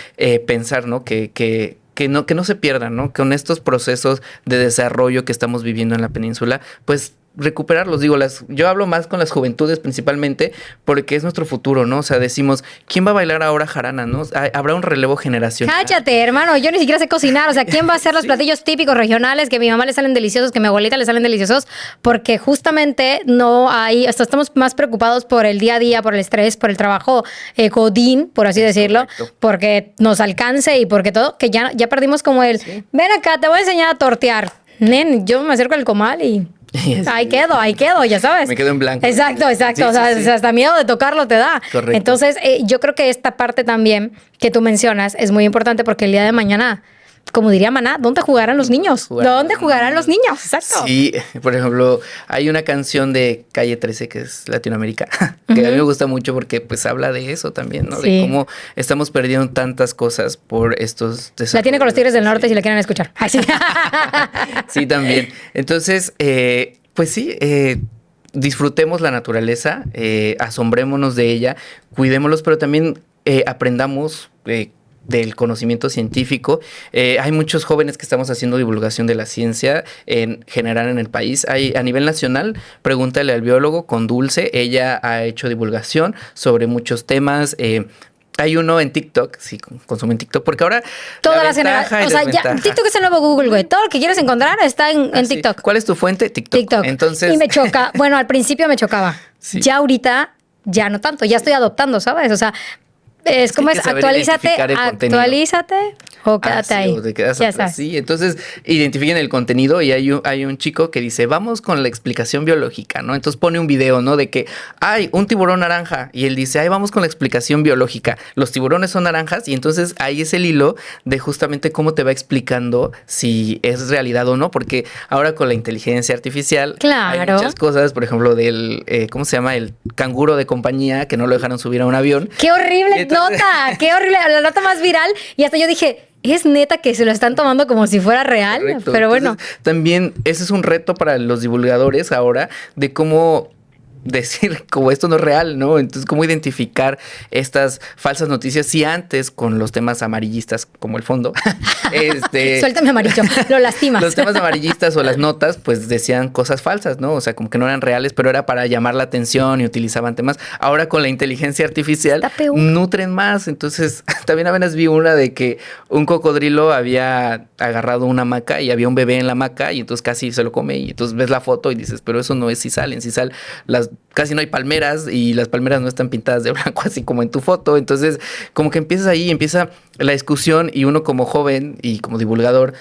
Speaker 2: pensar, ¿no? Que no se pierdan, ¿no? Con estos procesos de desarrollo que estamos viviendo en la península, pues recuperarlos. Digo, yo hablo más con las juventudes principalmente porque es nuestro futuro, ¿no? O sea, decimos, ¿quién va a bailar ahora jarana, no? Habrá un relevo generacional.
Speaker 1: Cállate, hermano, yo ni siquiera sé cocinar. O sea, ¿quién va a hacer los platillos típicos regionales que a mi mamá le salen deliciosos, que a mi abuelita le salen deliciosos? Porque justamente no hay, hasta estamos más preocupados por el día a día, por el estrés, por el trabajo godín, por así decirlo, correcto. Porque nos alcance y porque todo, que ya perdimos como el, ven acá, te voy a enseñar a tortear. Nen, yo me acerco al comal y... Ahí quedo, ya sabes.
Speaker 2: Me quedo en blanco.
Speaker 1: Exacto. Sí, o sea, hasta miedo de tocarlo te da.
Speaker 2: Correcto.
Speaker 1: Entonces, yo creo que esta parte también que tú mencionas es muy importante porque el día de mañana, como diría Maná, ¿dónde jugarán los niños? ¿Dónde jugarán los niños? Exacto.
Speaker 2: Sí, por ejemplo, hay una canción de Calle 13 que es Latinoamérica, que a mí me gusta mucho porque pues habla de eso también, ¿no? Sí. De cómo estamos perdiendo tantas cosas por estos desarrollos.
Speaker 1: La tiene con los Tigres del Norte si la quieren escuchar. Ay, sí.
Speaker 2: Sí, también. Entonces, pues sí, disfrutemos la naturaleza, asombrémonos de ella, cuidémoslos, pero también aprendamos del conocimiento científico. Hay muchos jóvenes que estamos haciendo divulgación de la ciencia en general en el país. Hay a nivel nacional, pregúntale al biólogo con Dulce, ella ha hecho divulgación sobre muchos temas. Hay uno en TikTok, sí, consumen TikTok, porque ahora
Speaker 1: todas las generaciones, o sea, ya TikTok es el nuevo Google, güey. Todo lo que quieres encontrar está en TikTok.
Speaker 2: Sí. ¿Cuál es tu fuente? TikTok.
Speaker 1: Entonces... Y me choca, bueno, al principio me chocaba. Sí. Ya ahorita, ya no tanto, ya estoy adoptando, ¿sabes? O sea, es como es, actualízate o quédate ahí.
Speaker 2: O te quedas atrás. Sí, entonces identifiquen el contenido y hay un chico que dice, vamos con la explicación biológica, ¿no? Entonces pone un video, ¿no? De que hay un tiburón naranja y él dice, vamos con la explicación biológica. Los tiburones son naranjas y entonces ahí es el hilo de justamente cómo te va explicando si es realidad o no, porque ahora con la inteligencia artificial
Speaker 1: claro.
Speaker 2: Hay muchas cosas, por ejemplo, del, ¿cómo se llama? El canguro de compañía que no lo dejaron subir a un avión.
Speaker 1: ¡Qué horrible! Entonces... nota, qué horrible, la nota más viral y hasta yo dije, es neta que se lo están tomando como si fuera real. Correcto. Pero bueno.
Speaker 2: Entonces, también ese es un reto para los divulgadores ahora de cómo decir como esto no es real, ¿no? Entonces, ¿cómo identificar estas falsas noticias si antes con los temas amarillistas como el fondo?
Speaker 1: Suéltame amarillo, lo lastimas.
Speaker 2: Los temas amarillistas o las notas, pues decían cosas falsas, ¿no? O sea, como que no eran reales, pero era para llamar la atención y utilizaban temas. Ahora con la inteligencia artificial nutren más. Entonces, también apenas vi una de que un cocodrilo había agarrado una hamaca y había un bebé en la hamaca y entonces casi se lo come y entonces ves la foto y dices, pero eso no es sisal. En sisal casi no hay palmeras y las palmeras no están pintadas de blanco así como en tu foto. Entonces, como que empiezas ahí, empieza la discusión y uno como joven y como divulgador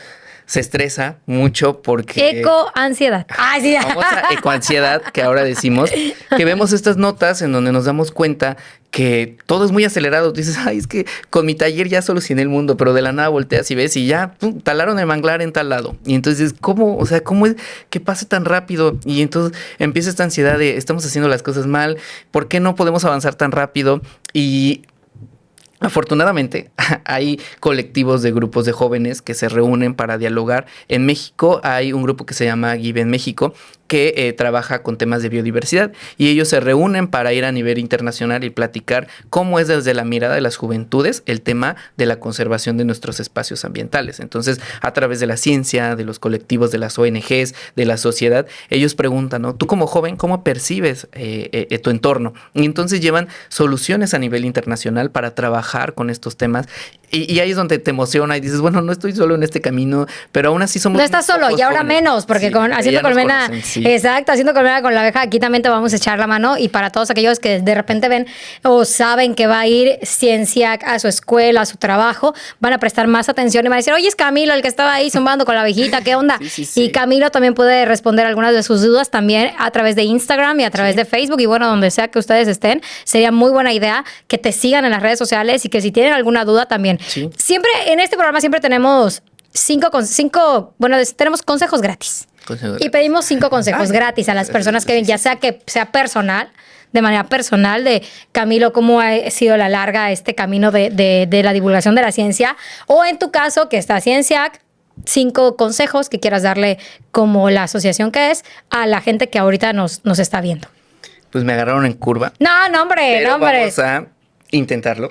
Speaker 2: se estresa mucho porque...
Speaker 1: Ecoansiedad.
Speaker 2: Ay, sí. Famosa ecoansiedad que ahora decimos, que vemos estas notas en donde nos damos cuenta que todo es muy acelerado. Dices, ay, es que con mi taller ya solucioné el mundo, pero de la nada volteas y ves y ya talaron el manglar en tal lado. Y entonces, ¿cómo? O sea, ¿cómo es que pase tan rápido? Y entonces empieza esta ansiedad de, estamos haciendo las cosas mal, ¿por qué no podemos avanzar tan rápido? Y... afortunadamente, hay colectivos de grupos de jóvenes que se reúnen para dialogar. En México hay un grupo que se llama Give en México, que trabaja con temas de biodiversidad, y ellos se reúnen para ir a nivel internacional y platicar cómo es desde la mirada de las juventudes el tema de la conservación de nuestros espacios ambientales. Entonces, a través de la ciencia, de los colectivos, de las ONGs, de la sociedad, ellos preguntan, ¿no? Tú como joven, ¿cómo percibes tu entorno? Y entonces llevan soluciones a nivel internacional para trabajar con estos temas. Y ahí es donde te emociona y dices, bueno, no estoy solo en este camino, pero aún así somos...
Speaker 1: No estás solo, y ahora jóvenes. Menos, porque sí, haciendo colmena, exacto, haciendo colmena con la abeja, aquí también te vamos a echar la mano, y para todos aquellos que de repente ven o saben que va a ir Cienciac a su escuela, a su trabajo, van a prestar más atención y van a decir, oye, es Camilo el que estaba ahí zumbando con la abejita, ¿qué onda? Sí. Y Camilo también puede responder algunas de sus dudas también a través de Instagram y a través de Facebook, y bueno, donde sea que ustedes estén, sería muy buena idea que te sigan en las redes sociales y que si tienen alguna duda también. Sí. Siempre, en este programa siempre tenemos tenemos consejos gratis. Y pedimos 5 consejos gratis a las personas que ven, ya sea que sea personal, de manera personal, de Camilo, cómo ha sido la larga este camino de la divulgación de la ciencia, o en tu caso, que está Cienciac, 5 consejos que quieras darle como la asociación que es a la gente que ahorita nos está viendo.
Speaker 2: Pues me agarraron en curva.
Speaker 1: No, hombre.
Speaker 2: Vamos a intentarlo.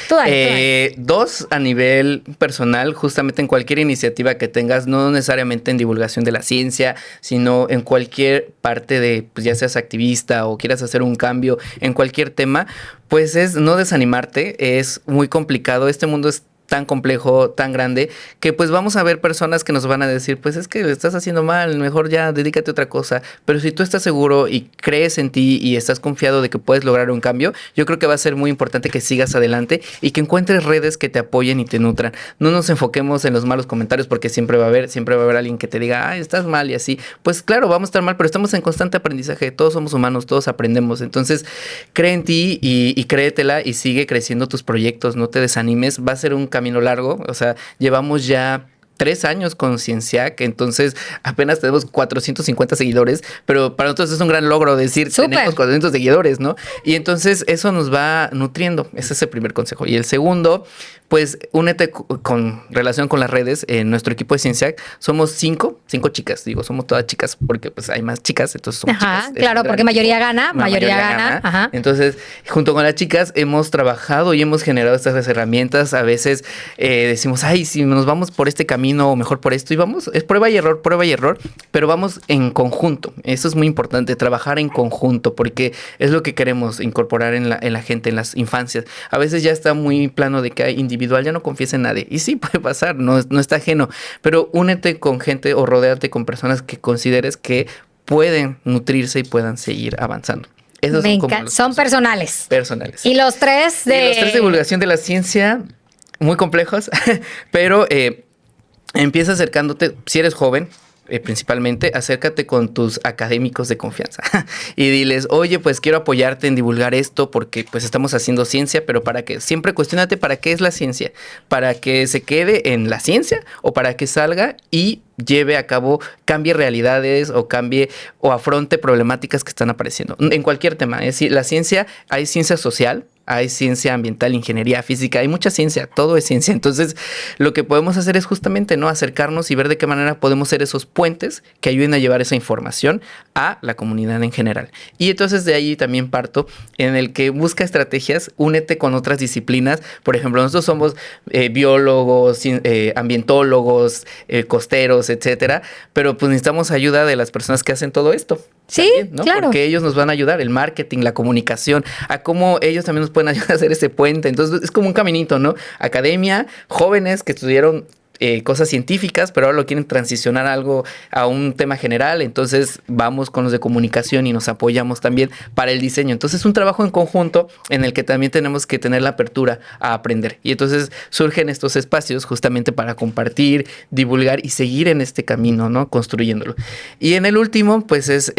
Speaker 1: Tú dale.
Speaker 2: 2, a nivel personal, justamente en cualquier iniciativa que tengas, no necesariamente en divulgación de la ciencia, sino en cualquier parte de, pues ya seas activista o quieras hacer un cambio en cualquier tema, pues es no desanimarte. Es muy complicado. Este mundo es tan complejo, tan grande, que pues vamos a ver personas que nos van a decir, pues es que lo estás haciendo mal, mejor ya dedícate a otra cosa. Pero si tú estás seguro y crees en ti y estás confiado de que puedes lograr un cambio, yo creo que va a ser muy importante que sigas adelante y que encuentres redes que te apoyen y te nutran. No nos enfoquemos en los malos comentarios, porque siempre va a haber alguien que te diga, ay, estás mal y así. Pues claro, vamos a estar mal, pero estamos en constante aprendizaje. Todos somos humanos, todos aprendemos. Entonces, cree en ti y créetela y sigue creciendo tus proyectos. No te desanimes. Va a ser un camino largo, o sea, llevamos ya 3 años con Cienciac, entonces apenas tenemos 450 seguidores, pero para nosotros es un gran logro decir, tenemos 400 seguidores, ¿no? Y entonces eso nos va nutriendo. Ese es el primer consejo. Y el segundo, pues únete con relación con las redes. En nuestro equipo de Cienciac somos 5 chicas, digo, somos todas chicas porque pues hay más chicas, entonces somos chicas.
Speaker 1: Claro, porque mayoría gana. Ajá.
Speaker 2: Entonces, junto con las chicas hemos trabajado y hemos generado estas herramientas. A veces decimos, ay, si nos vamos por este camino o mejor por esto, y vamos, es prueba y error, pero vamos en conjunto. Eso es muy importante, trabajar en conjunto, porque es lo que queremos incorporar en la gente, en las infancias. A veces ya está muy plano de que hay individual, ya no confíes en nadie, y sí, puede pasar, no está ajeno, pero únete con gente o rodéate con personas que consideres que pueden nutrirse y puedan seguir avanzando. Esos
Speaker 1: son personales.
Speaker 2: Personales.
Speaker 1: Y los 3 de...
Speaker 2: Y los 3 de divulgación de la ciencia, muy complejos, pero empieza acercándote, si eres joven, principalmente, acércate con tus académicos de confianza y diles, oye, pues quiero apoyarte en divulgar esto porque pues estamos haciendo ciencia, pero ¿para qué? Siempre cuestiónate para qué es la ciencia, para que se quede en la ciencia o para que salga y lleve a cabo, cambie realidades o cambie o afronte problemáticas que están apareciendo en cualquier tema. Es decir, la ciencia, hay ciencia social, hay ciencia ambiental, ingeniería, física, hay mucha ciencia, todo es ciencia. Entonces, lo que podemos hacer es justamente, ¿no?, acercarnos y ver de qué manera podemos ser esos puentes que ayuden a llevar esa información a la comunidad en general. Y entonces de ahí también parto en el que busca estrategias, únete con otras disciplinas. Por ejemplo, nosotros somos biólogos, ambientólogos, costeros, etcétera, pero pues necesitamos ayuda de las personas que hacen todo esto.
Speaker 1: Sí,
Speaker 2: también, ¿no?
Speaker 1: Claro.
Speaker 2: Porque ellos nos van a ayudar, el marketing, la comunicación, a cómo ellos también nos pueden ayudar a hacer ese puente. Entonces es como un caminito, ¿no? Academia, jóvenes que estudiaron cosas científicas, pero ahora lo quieren transicionar a un tema general. Entonces vamos con los de comunicación y nos apoyamos también para el diseño. Entonces es un trabajo en conjunto en el que también tenemos que tener la apertura a aprender. Y entonces surgen estos espacios justamente para compartir, divulgar y seguir en este camino, ¿no?, construyéndolo. Y en el último, pues es...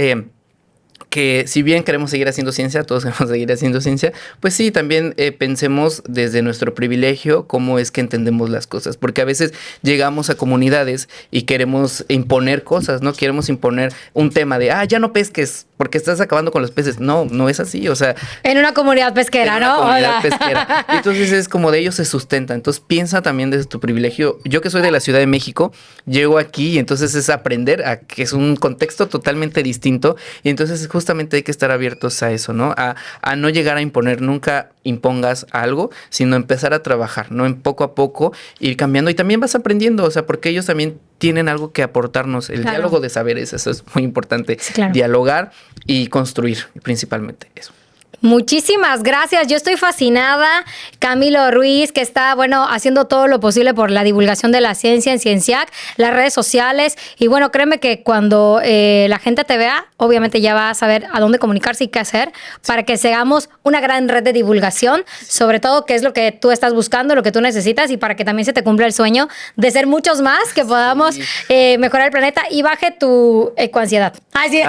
Speaker 2: que si bien queremos seguir haciendo ciencia, todos queremos seguir haciendo ciencia, pues sí, también pensemos desde nuestro privilegio cómo es que entendemos las cosas, porque a veces llegamos a comunidades y queremos imponer cosas, ¿no? Queremos imponer un tema de, ya no pesques, porque estás acabando con los peces. No es así, o sea.
Speaker 1: En una comunidad pesquera, ¿no?
Speaker 2: Comunidad pesquera. Y entonces es como de ellos se sustenta. Entonces piensa también desde tu privilegio. Yo que soy de la Ciudad de México, llego aquí y entonces es aprender a que es un contexto totalmente distinto. Y entonces justamente hay que estar abiertos a eso, ¿no? A no llegar a imponer, nunca impongas algo, sino empezar a trabajar, ¿no? En poco a poco ir cambiando y también vas aprendiendo, o sea, porque ellos también tienen algo que aportarnos, el diálogo de saberes, eso es muy importante, dialogar y construir, principalmente eso.
Speaker 1: Muchísimas gracias. Yo estoy fascinada. Camilo Ruiz, que está, haciendo todo lo posible por la divulgación de la ciencia en Cienciac, las redes sociales. Y bueno, créeme que cuando la gente te vea, obviamente ya va a saber a dónde comunicarse y qué hacer para que seamos una gran red de divulgación, sobre todo qué es lo que tú estás buscando, lo que tú necesitas y para que también se te cumpla el sueño de ser muchos más, que podamos mejorar el planeta y baje tu ecoansiedad.
Speaker 2: Sí.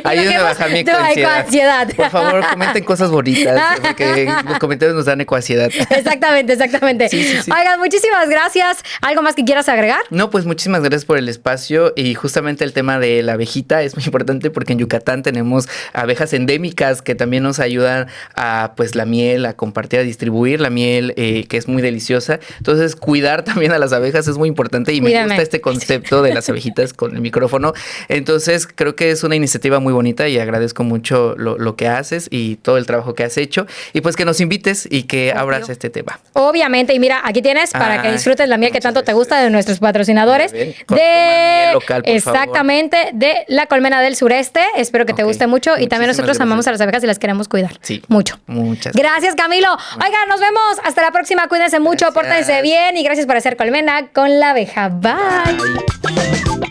Speaker 2: Ayúdame a bajar mi ecoansiedad. Por favor, comenten cosas bonitas, porque los comentarios nos dan ecoansiedad.
Speaker 1: Exactamente. Sí. Oigan, muchísimas gracias. ¿Algo más que quieras agregar?
Speaker 2: No, pues muchísimas gracias por el espacio y justamente el tema de la abejita es muy importante porque en Yucatán tenemos abejas endémicas que también nos ayudan a pues la miel, a compartir, a distribuir la miel, que es muy deliciosa. Entonces, cuidar también a las abejas es muy importante y me gusta este concepto de las abejitas con el micrófono. Entonces, creo que es una iniciativa muy bonita y agradezco mucho lo que haces y todo el trabajo que has hecho y pues que nos invites y que abras este tema.
Speaker 1: Obviamente, y mira, aquí tienes para que disfrutes la miel que tanto te gusta de nuestros patrocinadores
Speaker 2: de miel local, por
Speaker 1: exactamente, favor. De la Colmena del Sureste. Espero que te guste mucho y también nosotros amamos a las abejas y las queremos cuidar.
Speaker 2: Sí.
Speaker 1: Mucho.
Speaker 2: Muchas
Speaker 1: gracias, Camilo. Oigan, nos vemos. Hasta la próxima. Cuídense mucho, pórtense bien y gracias por hacer Colmena con la abeja. Bye.